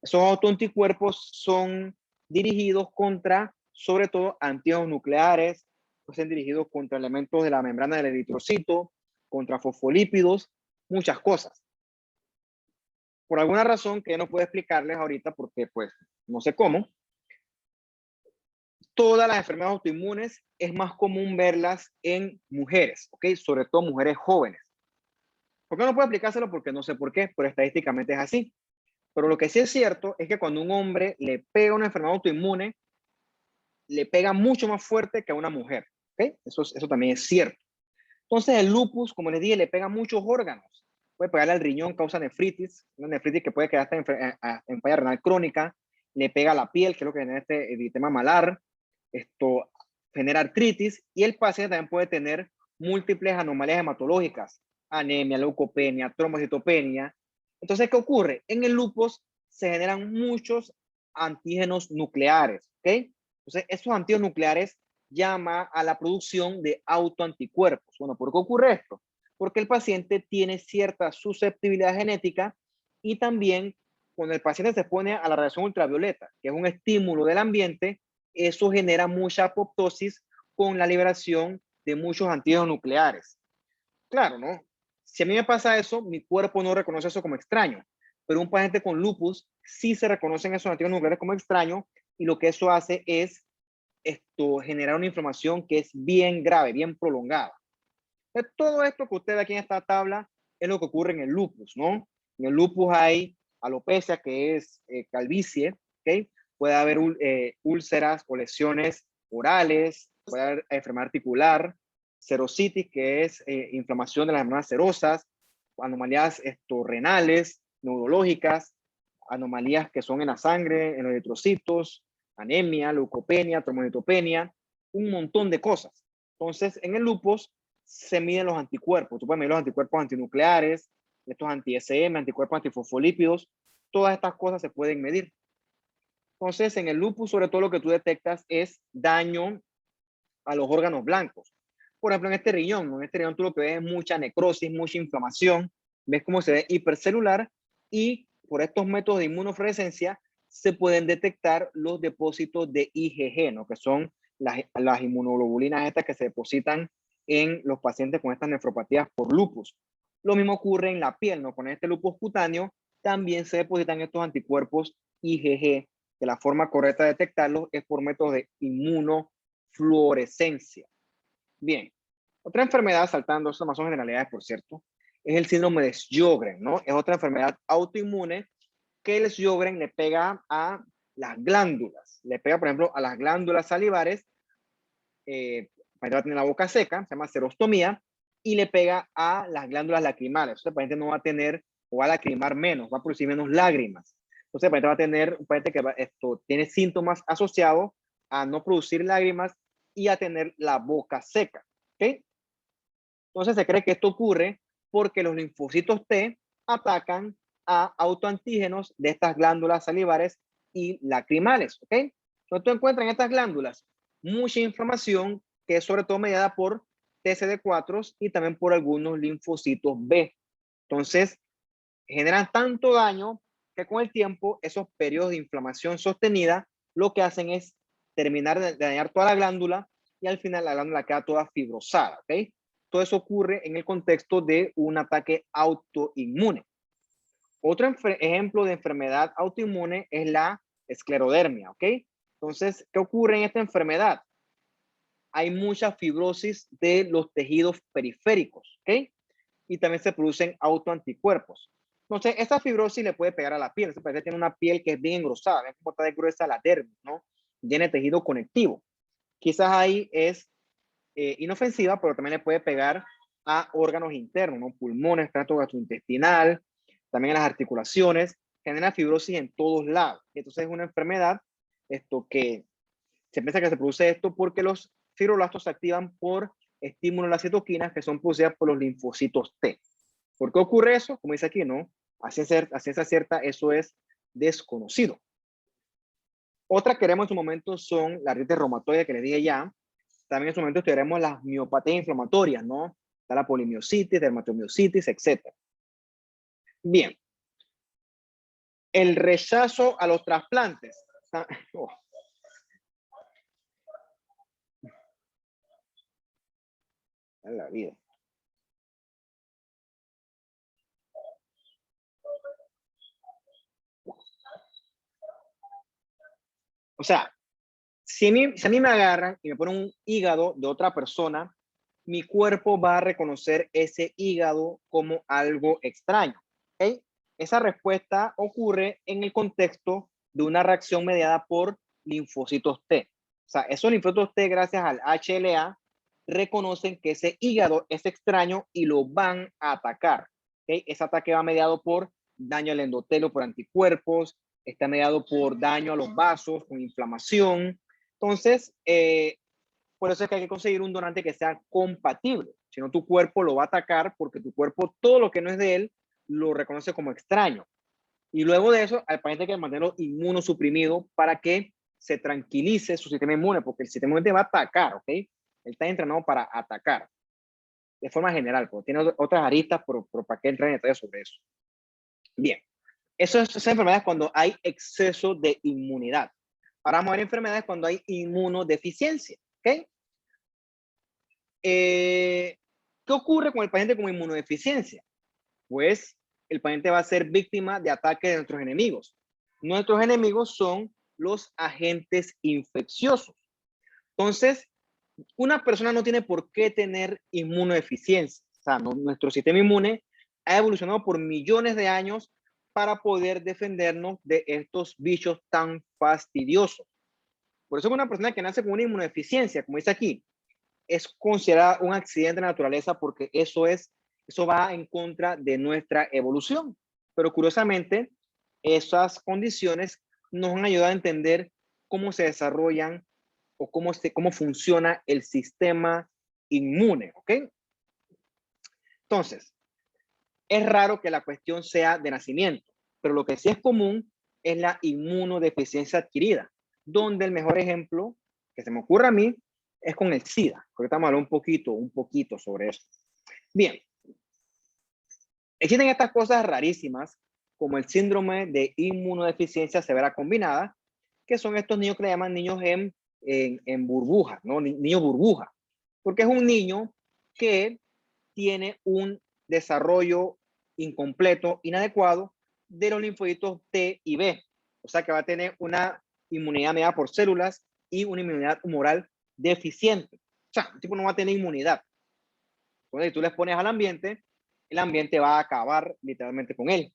Esos autoanticuerpos son dirigidos contra, sobre todo, antígenos nucleares, son dirigidos contra elementos de la membrana del eritrocito, contra fosfolípidos, muchas cosas. Por alguna razón que no puedo explicarles ahorita porque pues no sé cómo, todas las enfermedades autoinmunes es más común verlas en mujeres, ¿ok? Sobre todo mujeres jóvenes. ¿Por qué no puedo explicárselo? Porque no sé por qué, pero estadísticamente es así. Pero lo que sí es cierto es que cuando un hombre le pega una enfermedad autoinmune, le pega mucho más fuerte que a una mujer, ¿ok? Eso también es cierto. Entonces el lupus, como les dije, le pega muchos órganos. puede pegarle al riñón, causa nefritis, una nefritis que puede quedar hasta en falla renal crónica, le pega a la piel, que es lo que genera este eritema malar, esto genera artritis, y el paciente también puede tener múltiples anomalías hematológicas, anemia, leucopenia, trombocitopenia. Entonces, ¿qué ocurre? En el lupus se generan muchos antígenos nucleares, ¿ok? Entonces, esos antígenos nucleares llaman a la producción de autoanticuerpos. Bueno, ¿por qué ocurre esto? Porque el paciente tiene cierta susceptibilidad genética y también cuando el paciente se expone a la radiación ultravioleta, que es un estímulo del ambiente, eso genera mucha apoptosis con la liberación de muchos antígenos nucleares. Claro, ¿no? Si a mí me pasa eso, mi cuerpo no reconoce eso como extraño, pero un paciente con lupus sí se reconocen esos antígenos nucleares como extraño y lo que eso hace es generar una inflamación que es bien grave, bien prolongada. Entonces, todo esto que usted ve aquí en esta tabla es lo que ocurre en el lupus, ¿no? En el lupus hay alopecia, que es calvicie, ¿ok? Puede haber úlceras o lesiones orales, puede haber enfermedad articular, serositis, que es inflamación de las membranas serosas, anomalías renales, neurológicas, anomalías que son en la sangre, en los eritrocitos, anemia, leucopenia, trombocitopenia, un montón de cosas. Entonces, en el lupus se miden los anticuerpos. Tú puedes medir los anticuerpos antinucleares, estos anti-SM, anticuerpos antifosfolípidos, todas estas cosas se pueden medir. Entonces, en el lupus, sobre todo lo que tú detectas es daño a los órganos blancos. Por ejemplo, en este riñón tú lo que ves es mucha necrosis, mucha inflamación, ves cómo se ve hipercelular y por estos métodos de inmunofluorescencia se pueden detectar los depósitos de IgG, ¿no? Que son las inmunoglobulinas estas que se depositan en los pacientes con estas nefropatías por lupus. Lo mismo ocurre en la piel, ¿no? Con este lupus cutáneo también se depositan estos anticuerpos IgG, que la forma correcta de detectarlos es por métodos de inmunofluorescencia. Bien, otra enfermedad, saltando, estas más son generalidades, por cierto, es el síndrome de Sjögren, ¿no? Es otra enfermedad autoinmune que el Sjögren le pega a las glándulas. Le pega, por ejemplo, a las glándulas salivares, para tener la boca seca, se llama serostomía, y le pega a las glándulas lacrimales. Entonces, el paciente no va a tener, o va a lacrimar menos, va a producir menos lágrimas. Entonces, el paciente va a tener, un paciente que tiene síntomas asociados a no producir lágrimas y a tener la boca seca. ¿Ok? Entonces, se cree que esto ocurre porque los linfocitos T atacan a autoantígenos de estas glándulas salivares y lacrimales. ¿Ok? Entonces, tú encuentras en estas glándulas mucha inflamación que es sobre todo mediada por TCD4 y también por algunos linfocitos B. Entonces, generan tanto daño que con el tiempo esos periodos de inflamación sostenida lo que hacen es terminar de dañar toda la glándula y al final la glándula queda toda fibrosada. ¿Ok? Todo eso ocurre en el contexto de un ataque autoinmune. Otro ejemplo de enfermedad autoinmune es la esclerodermia. ¿Ok? Entonces, ¿qué ocurre en esta enfermedad? Hay mucha fibrosis de los tejidos periféricos, ¿ok? Y también se producen autoanticuerpos. Entonces, esa fibrosis le puede pegar a la piel. Ese paciente tiene una piel que es bien engrosada, ven cómo está de gruesa la dermis, ¿no? Tiene tejido conectivo. Quizás ahí es inofensiva, pero también le puede pegar a órganos internos, ¿no? Pulmones, tracto gastrointestinal, también a las articulaciones. Genera fibrosis en todos lados. Entonces, es una enfermedad que se piensa que se produce esto porque los fibroblastos se activan por estímulos de las citoquinas que son producidas por los linfocitos T. ¿Por qué ocurre eso? Como dice aquí, ¿no? A ciencia cierta, eso es desconocido. Otra que veremos en su momento son la artritis reumatoide que les dije ya. También en su momento estudiaremos las miopatías inflamatorias, ¿no? Está la polimiositis, dermatomiositis, etc. Bien. El rechazo a los trasplantes. Oh. En la vida. O sea, si a mí me agarran y me ponen un hígado de otra persona, mi cuerpo va a reconocer ese hígado como algo extraño. ¿Okay? Esa respuesta ocurre en el contexto de una reacción mediada por linfocitos T. O sea, esos linfocitos T, gracias al HLA, reconocen que ese hígado es extraño y lo van a atacar. ¿Okay? Ese ataque va mediado por daño al endotelio por anticuerpos, está mediado por daño a los vasos con inflamación. Entonces, por eso es que hay que conseguir un donante que sea compatible. Si no, tu cuerpo lo va a atacar porque tu cuerpo, todo lo que no es de él, lo reconoce como extraño. Y luego de eso, al paciente hay que mantenerlo inmunosuprimido para que se tranquilice su sistema inmune, porque el sistema inmune va a atacar, ¿ok? Él está entrenado para atacar, de forma general, porque tiene otras aristas, pero para qué entrar en detalle sobre eso. Bien, esas enfermedades cuando hay exceso de inmunidad. Ahora vamos a ver enfermedades cuando hay inmunodeficiencia, ¿ok? ¿Qué ocurre con el paciente con inmunodeficiencia? Pues el paciente va a ser víctima de ataques de nuestros enemigos. Nuestros enemigos son los agentes infecciosos. Entonces, una persona no tiene por qué tener inmunodeficiencia. O sea, nuestro sistema inmune ha evolucionado por millones de años para poder defendernos de estos bichos tan fastidiosos. Por eso una persona que nace con una inmunodeficiencia, como dice aquí, es considerada un accidente de naturaleza porque eso va en contra de nuestra evolución. Pero curiosamente, esas condiciones nos han ayudado a entender cómo se desarrollan o cómo funciona el sistema inmune, ¿ok? Entonces, es raro que la cuestión sea de nacimiento, pero lo que sí es común es la inmunodeficiencia adquirida, donde el mejor ejemplo que se me ocurre a mí es con el SIDA. Ahorita vamos a hablar un poquito sobre eso. Bien, existen estas cosas rarísimas como el síndrome de inmunodeficiencia severa combinada, que son estos niños que le llaman niños en burbuja, ¿no? Niño burbuja, porque es un niño que tiene un desarrollo incompleto, inadecuado de los linfocitos T y B. O sea que va a tener una inmunidad mediada por células y una inmunidad humoral deficiente. O sea, el tipo no va a tener inmunidad. Entonces, si tú les pones al ambiente, el ambiente va a acabar literalmente con él.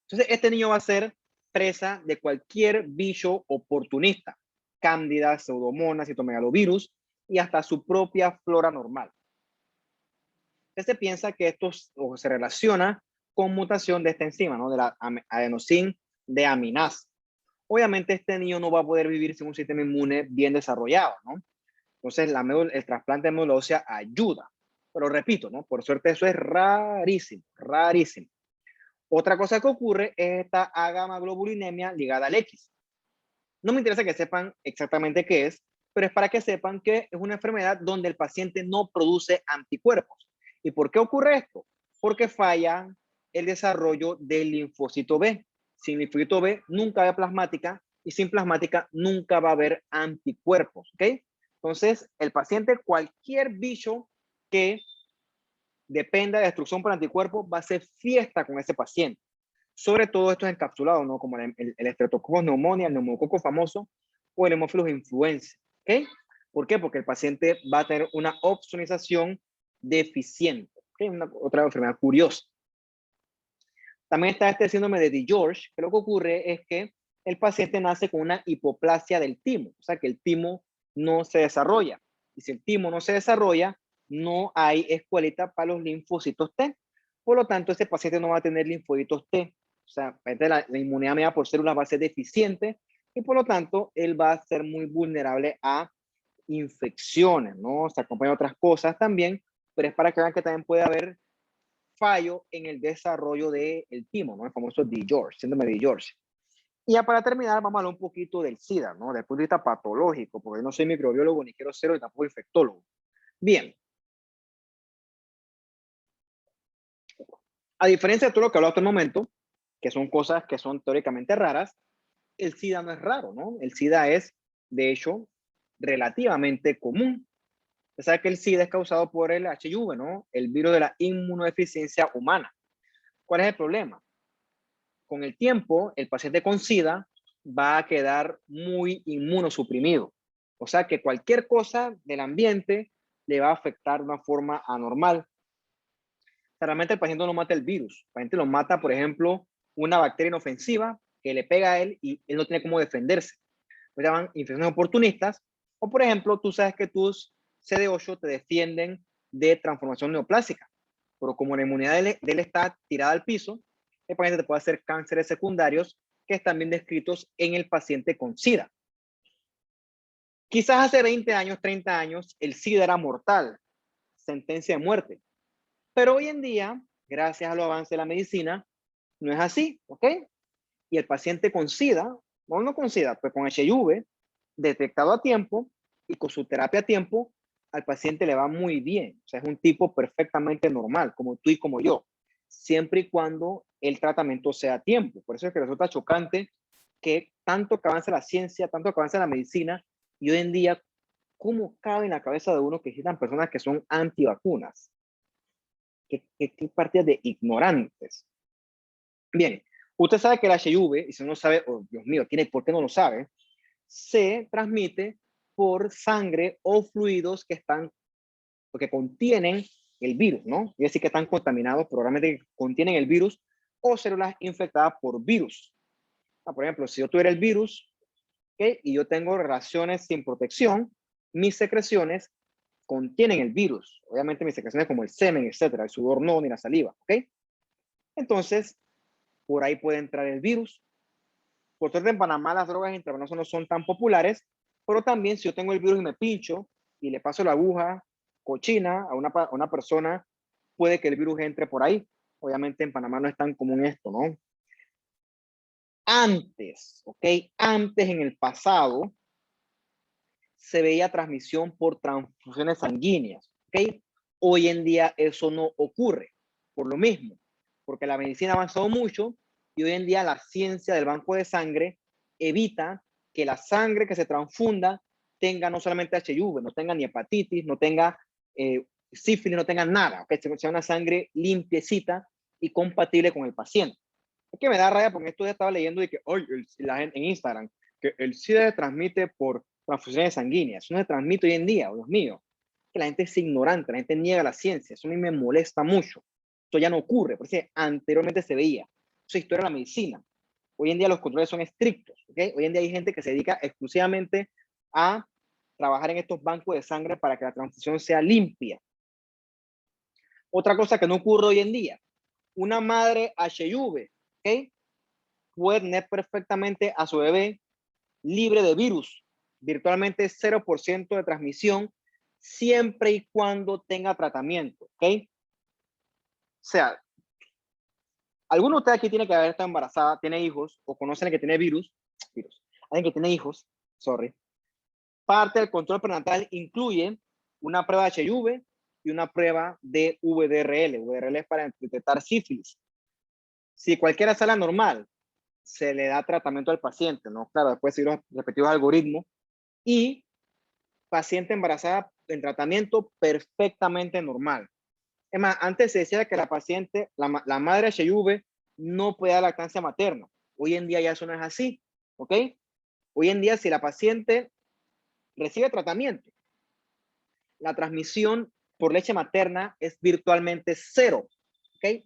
Entonces, este niño va a ser presa de cualquier bicho oportunista, cándida, pseudomonas, citomegalovirus y hasta su propia flora normal. Se piensa que esto se relaciona con mutación de esta enzima, ¿no? De la adenosín de aminasa. Obviamente este niño no va a poder vivir sin un sistema inmune bien desarrollado, ¿no? Entonces el trasplante de médula ósea ayuda. Pero repito, ¿no? Por suerte eso es rarísimo, rarísimo. Otra cosa que ocurre es esta agamaglobulinemia ligada al X. No me interesa que sepan exactamente qué es, pero es para que sepan que es una enfermedad donde el paciente no produce anticuerpos. ¿Y por qué ocurre esto? Porque falla el desarrollo del linfocito B. Sin linfocito B nunca va a haber plasmática y sin plasmática nunca va a haber anticuerpos, ¿ok? Entonces, el paciente, cualquier bicho que dependa de destrucción por anticuerpos, va a hacer fiesta con ese paciente. Sobre todo estos encapsulados, ¿no? Como el Streptococcus pneumoniae, el neumococo famoso o el Haemophilus influenzae, ¿ok? ¿Por qué? Porque el paciente va a tener una opsonización deficiente, ¿ok? Otra enfermedad curiosa. También está este síndrome de DiGeorge, que lo que ocurre es que el paciente nace con una hipoplasia del timo, o sea que el timo no se desarrolla. Y si el timo no se desarrolla, no hay escuelita para los linfocitos T. Por lo tanto, este paciente no va a tener linfocitos T. O sea, la inmunidad mediada por células va a ser deficiente y por lo tanto, él va a ser muy vulnerable a infecciones, ¿no? Se acompaña otras cosas también, pero es para que vean que también puede haber fallo en el desarrollo del timo, ¿no? El famoso DiGeorge, síndrome de DiGeorge. Y ya para terminar, vamos a hablar un poquito del SIDA, ¿no? Desde el punto de vista patológico, porque yo no soy microbiólogo, ni quiero serlo, ni tampoco infectólogo. Bien. A diferencia de todo lo que he hablado hasta el momento, que son cosas que son teóricamente raras, el SIDA no es raro, ¿no? El SIDA es, de hecho, relativamente común. Se sabe que el SIDA es causado por el HIV, ¿no? El virus de la inmunodeficiencia humana. ¿Cuál es el problema? Con el tiempo, el paciente con SIDA va a quedar muy inmunosuprimido. O sea que cualquier cosa del ambiente le va a afectar de una forma anormal. Realmente el paciente no mata el virus. El paciente lo mata, por ejemplo, una bacteria inofensiva que le pega a él y él no tiene cómo defenderse. Lo llaman infecciones oportunistas. O, por ejemplo, tú sabes que tus CD8 te defienden de transformación neoplásica. pero como la inmunidad de él está tirada al piso, el paciente te puede hacer cánceres secundarios que están bien descritos en el paciente con SIDA. Quizás hace 20 años, 30 años, el SIDA era mortal, sentencia de muerte. Pero hoy en día, gracias a los avances de la medicina, no es así, ¿ok? Y el paciente con SIDA, bueno, no con SIDA, pues con HIV, detectado a tiempo y con su terapia a tiempo, al paciente le va muy bien. O sea, es un tipo perfectamente normal, como tú y como yo, siempre y cuando el tratamiento sea a tiempo. Por eso es que resulta chocante que tanto que avanza la ciencia, tanto que avanza la medicina, y hoy en día, ¿cómo cabe en la cabeza de uno que existan personas que son antivacunas? ¿Qué partida de ignorantes? Bien, usted sabe que el HIV, y si no sabe, oh, Dios mío, ¿por qué no lo sabe? Se transmite por sangre o fluidos que contienen el virus, ¿no? Es decir, que están contaminados, probablemente contienen el virus o células infectadas por virus. Por ejemplo, si yo tuviera el virus, ¿okay? Y yo tengo relaciones sin protección, mis secreciones contienen el virus. Obviamente mis secreciones como el semen, etcétera, el sudor no, ni la saliva, ¿ok? Entonces, por ahí puede entrar el virus. Por suerte en Panamá las drogas intravenosas no son tan populares, pero también si yo tengo el virus y me pincho y le paso la aguja cochina a una persona, puede que el virus entre por ahí. Obviamente en Panamá no es tan común esto, ¿no? Antes, ¿ok? Antes en el pasado se veía transmisión por transfusiones sanguíneas, ¿ok? Hoy en día eso no ocurre, por lo mismo, porque la medicina ha avanzado mucho y hoy en día la ciencia del banco de sangre evita que la sangre que se transfunda tenga no solamente HIV, no tenga ni hepatitis, no tenga sífilis, no tenga nada, que sea una sangre limpiecita y compatible con el paciente. Es que me da rabia porque esto ya estaba leyendo de que hoy la gente en Instagram, que el SIDA se transmite por transfusiones sanguíneas. Eso no se transmite hoy en día, Dios mío. Que la gente es ignorante, la gente niega la ciencia. Eso a mí me molesta mucho. Esto ya no ocurre, porque anteriormente se veía. Eso es historia de la medicina. Hoy en día los controles son estrictos. ¿Okay? Hoy en día hay gente que se dedica exclusivamente a trabajar en estos bancos de sangre para que la transfusión sea limpia. Otra cosa que no ocurre hoy en día, una madre HIV, ¿okay? Puede tener perfectamente a su bebé libre de virus, virtualmente 0% de transmisión, siempre y cuando tenga tratamiento, ¿ok? O sea, alguno de ustedes aquí tiene que haber estado embarazada, tiene hijos, o conocen a que tiene virus, alguien que tiene hijos, sorry. Parte del control prenatal incluye una prueba de HIV y una prueba de VDRL. VDRL es para detectar sífilis. Si cualquiera sale normal, se le da tratamiento al paciente, ¿no? Claro, después seguir los respectivos algoritmos y paciente embarazada en tratamiento perfectamente normal. Es más, antes se decía que la paciente, la madre HIV no puede dar lactancia materna. Hoy en día ya eso no es así, ¿ok? Hoy en día si la paciente recibe tratamiento, la transmisión por leche materna es virtualmente cero, ¿ok?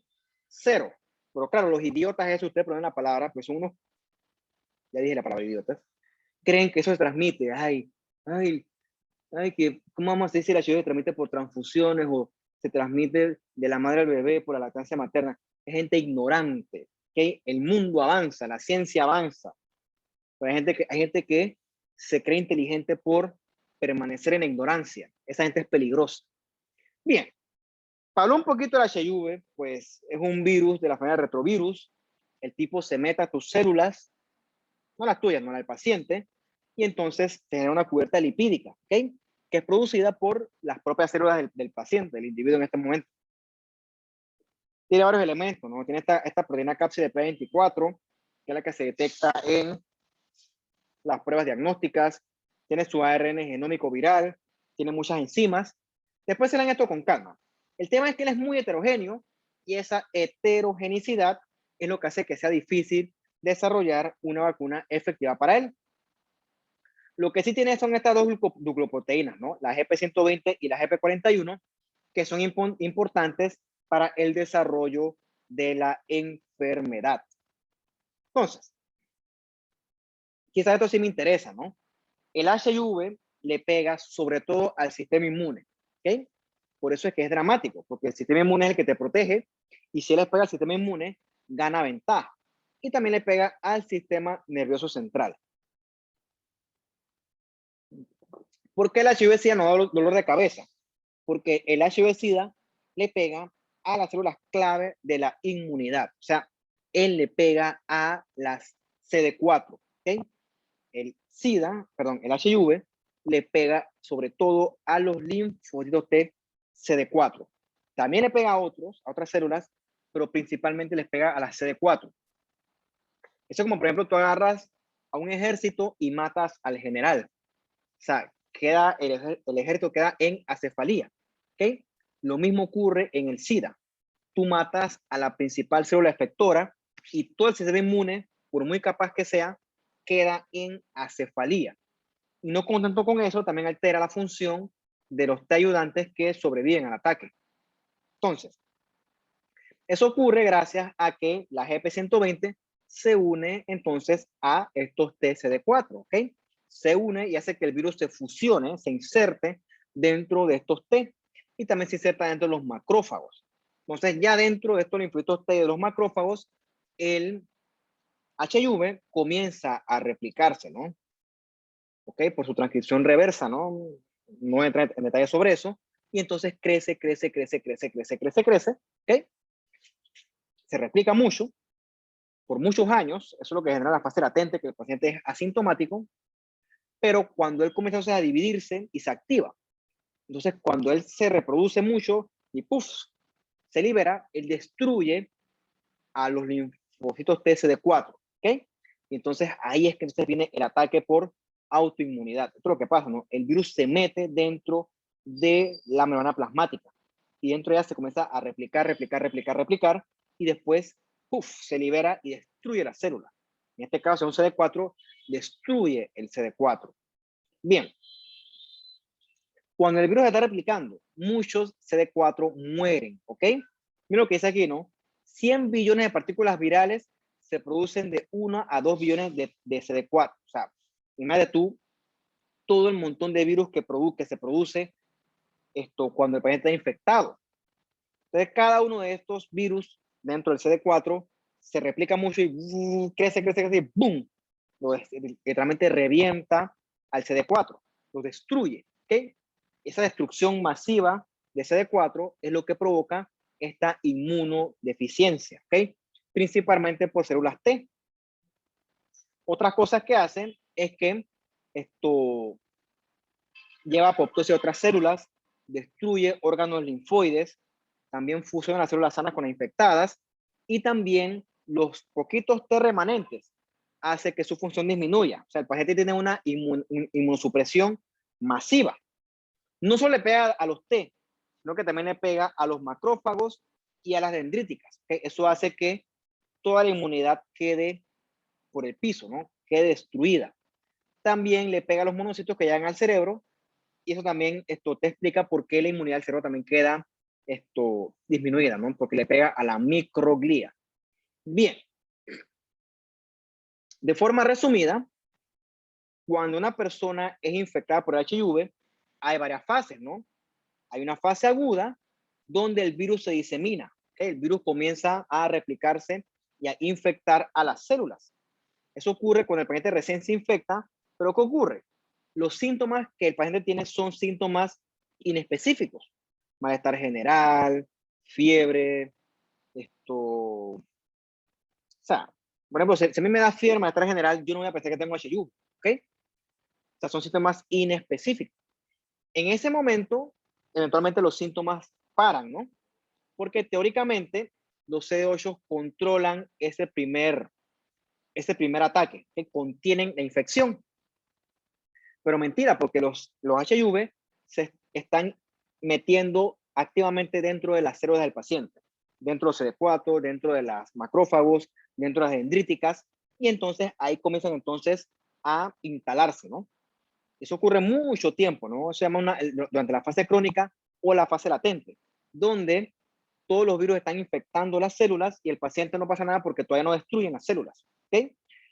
Cero. Pero claro, los idiotas, eso ustedes ponen la palabra, pues son unos, ya dije la palabra idiotas, creen que eso se transmite. Ay, que, ¿cómo vamos a decir si la HIV se transmite por transfusiones o se transmite de la madre al bebé por la lactancia materna? Es gente ignorante, que el mundo avanza, la ciencia avanza. Pero hay gente que se cree inteligente por permanecer en la ignorancia. Esa gente es peligrosa. Bien, para hablar un poquito del HIV, pues es un virus de la familia de retrovirus. El tipo se mete a tus células, no las tuyas, no las del paciente, y entonces te genera una cubierta lipídica, ¿ok? Que es producida por las propias células del paciente, del individuo en este momento. Tiene varios elementos, ¿no? Tiene esta proteína cápside P24, que es la que se detecta en las pruebas diagnósticas, tiene su ARN genómico viral, tiene muchas enzimas. Después se dan esto con calma. El tema es que él es muy heterogéneo y esa heterogeneidad es lo que hace que sea difícil desarrollar una vacuna efectiva para él. Lo que sí tiene son estas dos glucoproteínas, ¿no? La GP120 y la GP41, que son importantes para el desarrollo de la enfermedad. Entonces, quizás esto sí me interesa, ¿no? El HIV le pega sobre todo al sistema inmune, ¿ok? Por eso es que es dramático, porque el sistema inmune es el que te protege, y si le pega al sistema inmune, gana ventaja. Y también le pega al sistema nervioso central. ¿Por qué el HIV-Sida no da dolor de cabeza? Porque el HIV-Sida le pega a las células clave de la inmunidad. O sea, él le pega a las CD4. ¿Okay? El HIV le pega sobre todo a los linfocitos T CD4. También le pega a otras células, pero principalmente les pega a las CD4. Eso es como, por ejemplo, tú agarras a un ejército y matas al general. O sea, el ejército queda en acefalía. ¿Okay? Lo mismo ocurre en el SIDA. Tú matas a la principal célula efectora y todo el sistema inmune, por muy capaz que sea, queda en acefalía. Y no contento con eso, también altera la función de los T ayudantes que sobreviven al ataque. Entonces, eso ocurre gracias a que la GP120 se une entonces a estos TCD4, ¿ok? Se une y hace que el virus se fusione, se inserte dentro de estos T y también se inserta dentro de los macrófagos. Entonces, ya dentro de estos linfocitos T de los macrófagos, el HIV comienza a replicarse, ¿no? ¿Ok? Por su transcripción reversa, ¿no? No entra en detalle sobre eso. Y entonces crece, ¿ok? Se replica mucho, por muchos años, eso es lo que genera la fase latente, que el paciente es asintomático, pero cuando él comienza a dividirse y se activa, entonces cuando él se reproduce mucho y ¡puf! Se libera, él destruye a los linfocitos TCD4, ¿ok? Y entonces ahí es que entonces viene el ataque por autoinmunidad. Esto es lo que pasa, ¿no? El virus se mete dentro de la membrana plasmática y dentro ya se comienza a replicar y después ¡puf! Se libera y destruye la célula. En este caso, un CD4 destruye el CD4. Bien. Cuando el virus está replicando, muchos CD4 mueren, ¿ok? Mira lo que dice aquí, ¿no? 100 billones de partículas virales se producen de 1 a 2 billones de CD4. O sea, imagínate tú todo el montón de virus que se produce cuando el paciente está infectado. Entonces, cada uno de estos virus dentro del CD4 se replica mucho y crece, y ¡boom! Literalmente revienta al CD4, lo destruye, ¿ok? Esa destrucción masiva de CD4 es lo que provoca esta inmunodeficiencia, ¿ok? Principalmente por células T. Otras cosas que hacen es que esto lleva apoptosis a otras células, destruye órganos linfoides, también fusiona las células sanas con las infectadas y también los poquitos T remanentes hace que su función disminuya. O sea, el paciente tiene una inmunosupresión masiva. No solo le pega a los T, sino que también le pega a los macrófagos y a las dendríticas. ¿Okay? Eso hace que toda la inmunidad quede por el piso, ¿no? Quede destruida. También le pega a los monocitos que llegan al cerebro y eso también te explica por qué la inmunidad del cerebro también queda disminuida, ¿no? Porque le pega a la microglía. Bien. De forma resumida, cuando una persona es infectada por HIV, hay varias fases, ¿no? Hay una fase aguda donde el virus se disemina. ¿Okay? El virus comienza a replicarse y a infectar a las células. Eso ocurre cuando el paciente recién se infecta, pero ¿qué ocurre? Los síntomas que el paciente tiene son síntomas inespecíficos. Malestar general, fiebre, o sea, por ejemplo, si a mí me da fiebre, malestar general, yo no voy a pensar que tengo HIV, ¿ok? O sea, son síntomas inespecíficos. En ese momento, eventualmente los síntomas paran, ¿no? Porque teóricamente los CD8 controlan ese primer ataque, que contienen la infección. Pero mentira, porque los HIV se están metiendo activamente dentro de las células del paciente, dentro de los CD4, dentro de las macrófagos, dentro de las dendríticas, y entonces ahí comienzan entonces a instalarse, ¿no? Eso ocurre mucho tiempo, ¿no? Se llama durante la fase crónica o la fase latente, donde todos los virus están infectando las células y el paciente no pasa nada porque todavía no destruyen las células, ¿ok?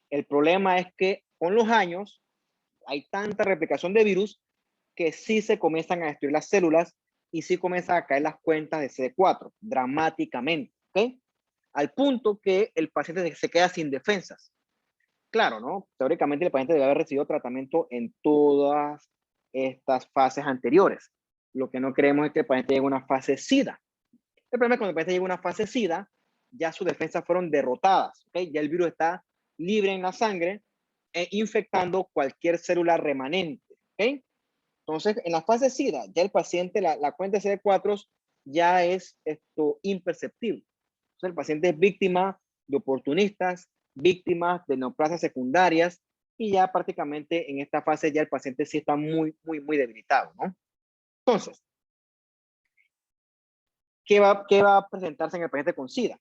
El problema es que con los años hay tanta replicación de virus que sí se comienzan a destruir las células y sí comienzan a caer las cuentas de CD4 dramáticamente, ¿ok? Al punto que el paciente se queda sin defensas. Claro, ¿no? Teóricamente el paciente debe haber recibido tratamiento en todas estas fases anteriores. Lo que no queremos es que el paciente llegue a una fase SIDA. El problema es que cuando el paciente llega a una fase SIDA, ya sus defensas fueron derrotadas, ¿ok? Ya el virus está libre en la sangre e infectando cualquier célula remanente, ¿ok? Entonces, en la fase SIDA, ya el paciente, la cuenta de CD4 ya es imperceptible. Entonces, el paciente es víctima de oportunistas, víctimas de neoplasias secundarias, y ya prácticamente en esta fase ya el paciente sí está muy debilitado, ¿no? Entonces, ¿qué va a presentarse en el paciente con SIDA?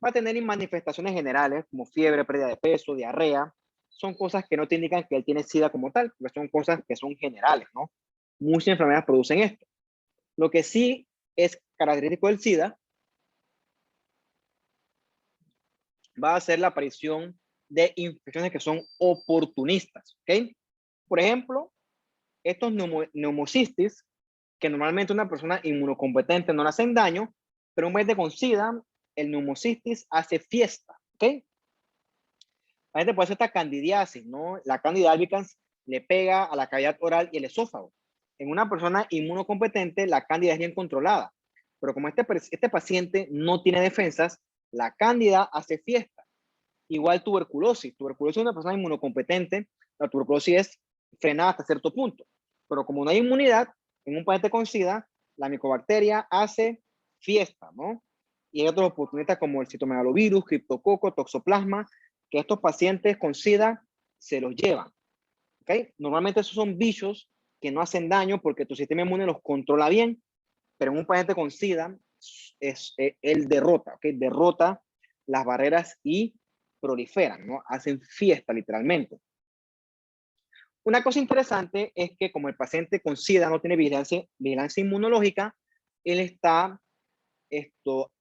Va a tener manifestaciones generales como fiebre, pérdida de peso, diarrea. Son cosas que no te indican que él tiene SIDA como tal, porque son cosas que son generales, ¿no? Muchas enfermedades producen esto. Lo que sí es característico del SIDA va a ser la aparición de infecciones que son oportunistas, ¿ok? Por ejemplo, estos neumocistis, que normalmente una persona inmunocompetente no le hacen daño, pero un paciente con SIDA, el neumocistis hace fiesta, ¿ok? La gente puede hacer esta candidiasis, ¿no? La Candida albicans le pega a la cavidad oral y el esófago. En una persona inmunocompetente, la cándida es bien controlada, pero como este paciente no tiene defensas, la cándida hace fiesta. Igual tuberculosis. Tuberculosis es una persona inmunocompetente, la tuberculosis es frenada hasta cierto punto, pero como no hay inmunidad, en un paciente con SIDA, la micobacteria hace fiesta, ¿no? Y hay otros oportunistas como el citomegalovirus, criptococo, toxoplasma, que estos pacientes con SIDA se los llevan, ¿ok? Normalmente esos son bichos que no hacen daño porque tu sistema inmune los controla bien, pero en un paciente con SIDA, él derrota, ¿ok? Derrota las barreras y proliferan, ¿no? Hacen fiesta literalmente. Una cosa interesante es que como el paciente con SIDA no tiene vigilancia inmunológica, él está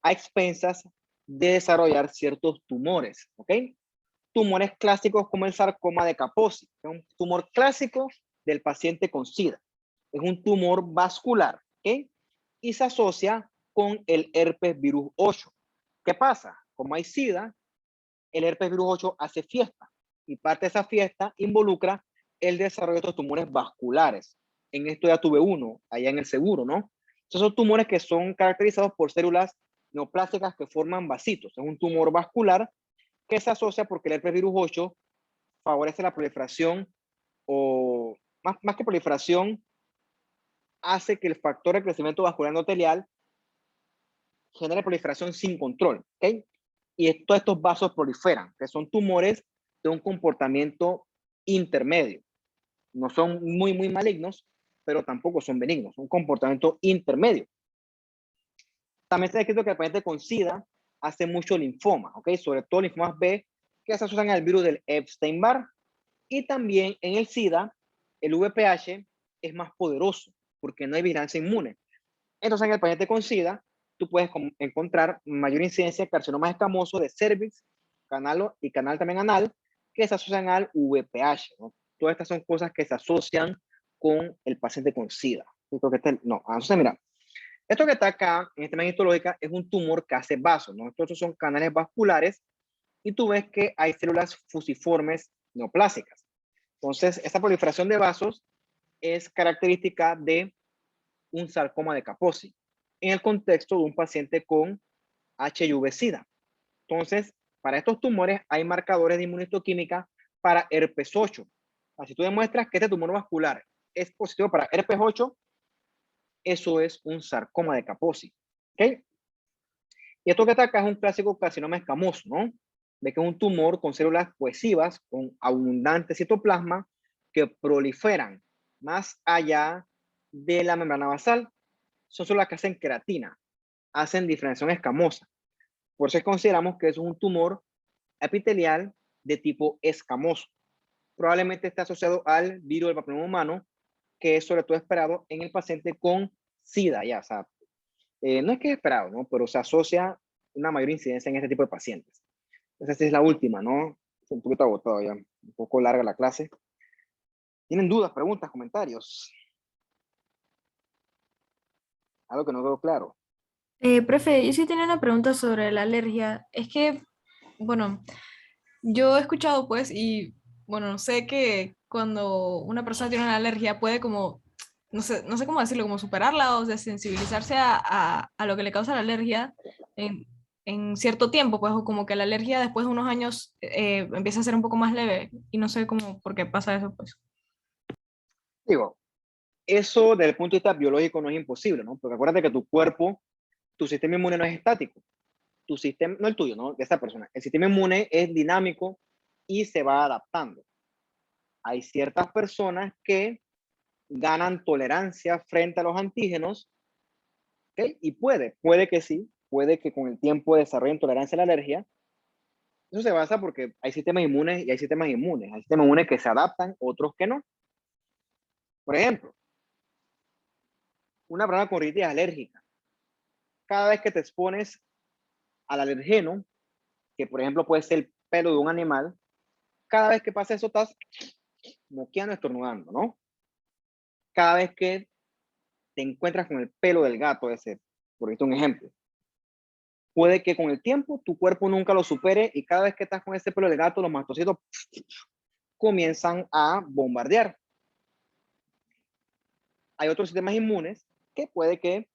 a expensas de desarrollar ciertos tumores, ¿ok? Tumores clásicos como el sarcoma de Kaposi, que es un tumor clásico del paciente con SIDA. Es un tumor vascular, ¿ok? Y se asocia con el herpes virus 8. ¿Qué pasa? Como hay SIDA, el herpes virus 8 hace fiesta y parte de esa fiesta involucra el desarrollo de estos tumores vasculares. En esto ya tuve uno, allá en el seguro, ¿no? Estos son tumores que son caracterizados por células neoplásticas que forman vasitos. Es un tumor vascular que se asocia porque el herpes virus 8 favorece la proliferación o más que proliferación, hace que el factor de crecimiento vascular endotelial genere proliferación sin control, ¿ok? Y todos estos vasos proliferan, que son tumores de un comportamiento intermedio. No son muy malignos, pero tampoco son benignos, un comportamiento intermedio. También se ha descrito que el paciente con SIDA hace mucho linfoma, ¿ok? Sobre todo linfomas B, que se asocian al virus del Epstein-Barr. Y también en el SIDA, el VPH es más poderoso, porque no hay vigilancia inmune. Entonces, en el paciente con SIDA, tú puedes encontrar mayor incidencia de carcinoma escamoso de cervix, canal y canal también anal, que se asocian al VPH, ¿no? Todas estas son cosas que se asocian con el paciente con SIDA. Yo creo que no, entonces mira, esto que está acá en esta imagen histológica es un tumor que hace vasos, ¿no? Estos son canales vasculares y tú ves que hay células fusiformes neoplásicas. Entonces, esta proliferación de vasos es característica de un sarcoma de Kaposi en el contexto de un paciente con HIV-Sida. Entonces, para estos tumores hay marcadores de inmunistoquímica para herpes 8. Así tú demuestras que este tumor vascular es positivo para herpes 8, eso es un sarcoma de Kaposi. ¿Ok? Y esto que está acá es un clásico carcinoma escamoso, ¿no? Ve que es un tumor con células cohesivas, con abundante citoplasma, que proliferan más allá de la membrana basal. Son células que hacen queratina, hacen diferenciación escamosa. Por eso consideramos que es un tumor epitelial de tipo escamoso. Probablemente está asociado al virus del papiloma humano, que es sobre todo esperado en el paciente con SIDA, ya, o sea, no es que es esperado, ¿no? Pero se asocia una mayor incidencia en este tipo de pacientes. Esa es la última, ¿no? Es un poquito agotado ya, un poco larga la clase. ¿Tienen dudas, preguntas, comentarios? Algo que no quedó claro. Profe, yo sí tenía una pregunta sobre la alergia. Es que, bueno, yo he escuchado pues y, bueno, sé que cuando una persona tiene una alergia puede como, no sé cómo decirlo, como superarla o desensibilizarse a lo que le causa la alergia en, en cierto tiempo, pues, o como que la alergia después de unos años empieza a ser un poco más leve y no sé cómo, por qué pasa eso, pues. Digo, eso desde el punto de vista biológico no es imposible, ¿no? Porque acuérdate que tu cuerpo, tu sistema inmune no es estático. Tu sistema, no el tuyo, ¿no? De esa persona. El sistema inmune es dinámico y se va adaptando. Hay ciertas personas que ganan tolerancia frente a los antígenos, ¿ok? Y puede que sí, puede que con el tiempo desarrollen tolerancia a la alergia. Eso se basa porque hay sistemas inmunes y hay sistemas inmunes. Hay sistemas inmunes que se adaptan, otros que no. Por ejemplo, una persona con rinitis alérgica. Cada vez que te expones al alergeno, que por ejemplo puede ser el pelo de un animal, cada vez que pasa eso estás moqueando, estornudando, ¿no? Cada vez que te encuentras con el pelo del gato ese, por ejemplo, un ejemplo, puede que con el tiempo tu cuerpo nunca lo supere y cada vez que estás con ese pelo del gato, los mastocitos comienzan a bombardear. Hay otros sistemas inmunes que puede que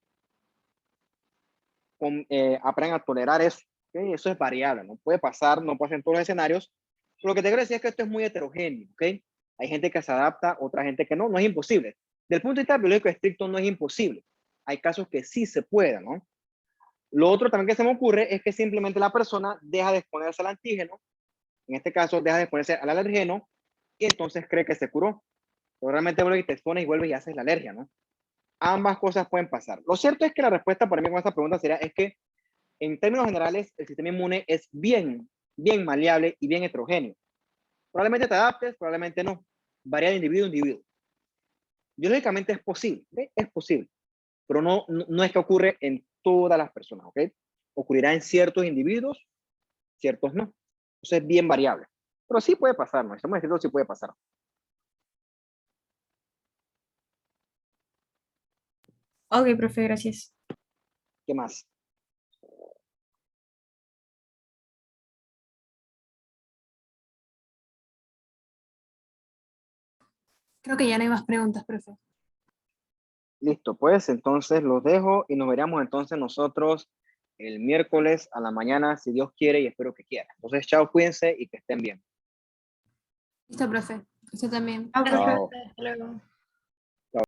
aprendan a tolerar eso. ¿Okay? Eso es variable, no puede pasar, no pasa en todos los escenarios. Pero lo que te quiero decir es que esto es muy heterogéneo. ¿Okay? Hay gente que se adapta, otra gente que no, no es imposible. Del punto de vista biológico estricto no es imposible. Hay casos que sí se puede, ¿no? Lo otro también que se me ocurre es que simplemente la persona deja de exponerse al antígeno, en este caso deja de exponerse al alergeno, y entonces cree que se curó. Pero realmente vuelve y te expones y vuelves y haces la alergia, ¿no? Ambas cosas pueden pasar. Lo cierto es que la respuesta para mí con esta pregunta sería es que en términos generales el sistema inmune es bien maleable y bien heterogéneo. Probablemente te adaptes, probablemente no. Varía de individuo a individuo. Biológicamente es posible, ¿okay? Es posible, pero no es que ocurre en todas las personas, ¿ok? Ocurrirá en ciertos individuos, ciertos no. Eso es bien variable. Pero sí puede pasar, ¿no? Estamos diciendo sí puede pasar. Ok, profe, gracias. ¿Qué más? Creo que ya no hay más preguntas, profe. Listo, pues entonces los dejo y nos veríamos entonces nosotros el miércoles a la mañana, si Dios quiere y espero que quiera. Entonces, chao, cuídense y que estén bien. Listo, profe. Usted también. Chao, profe. Chao. Hasta luego.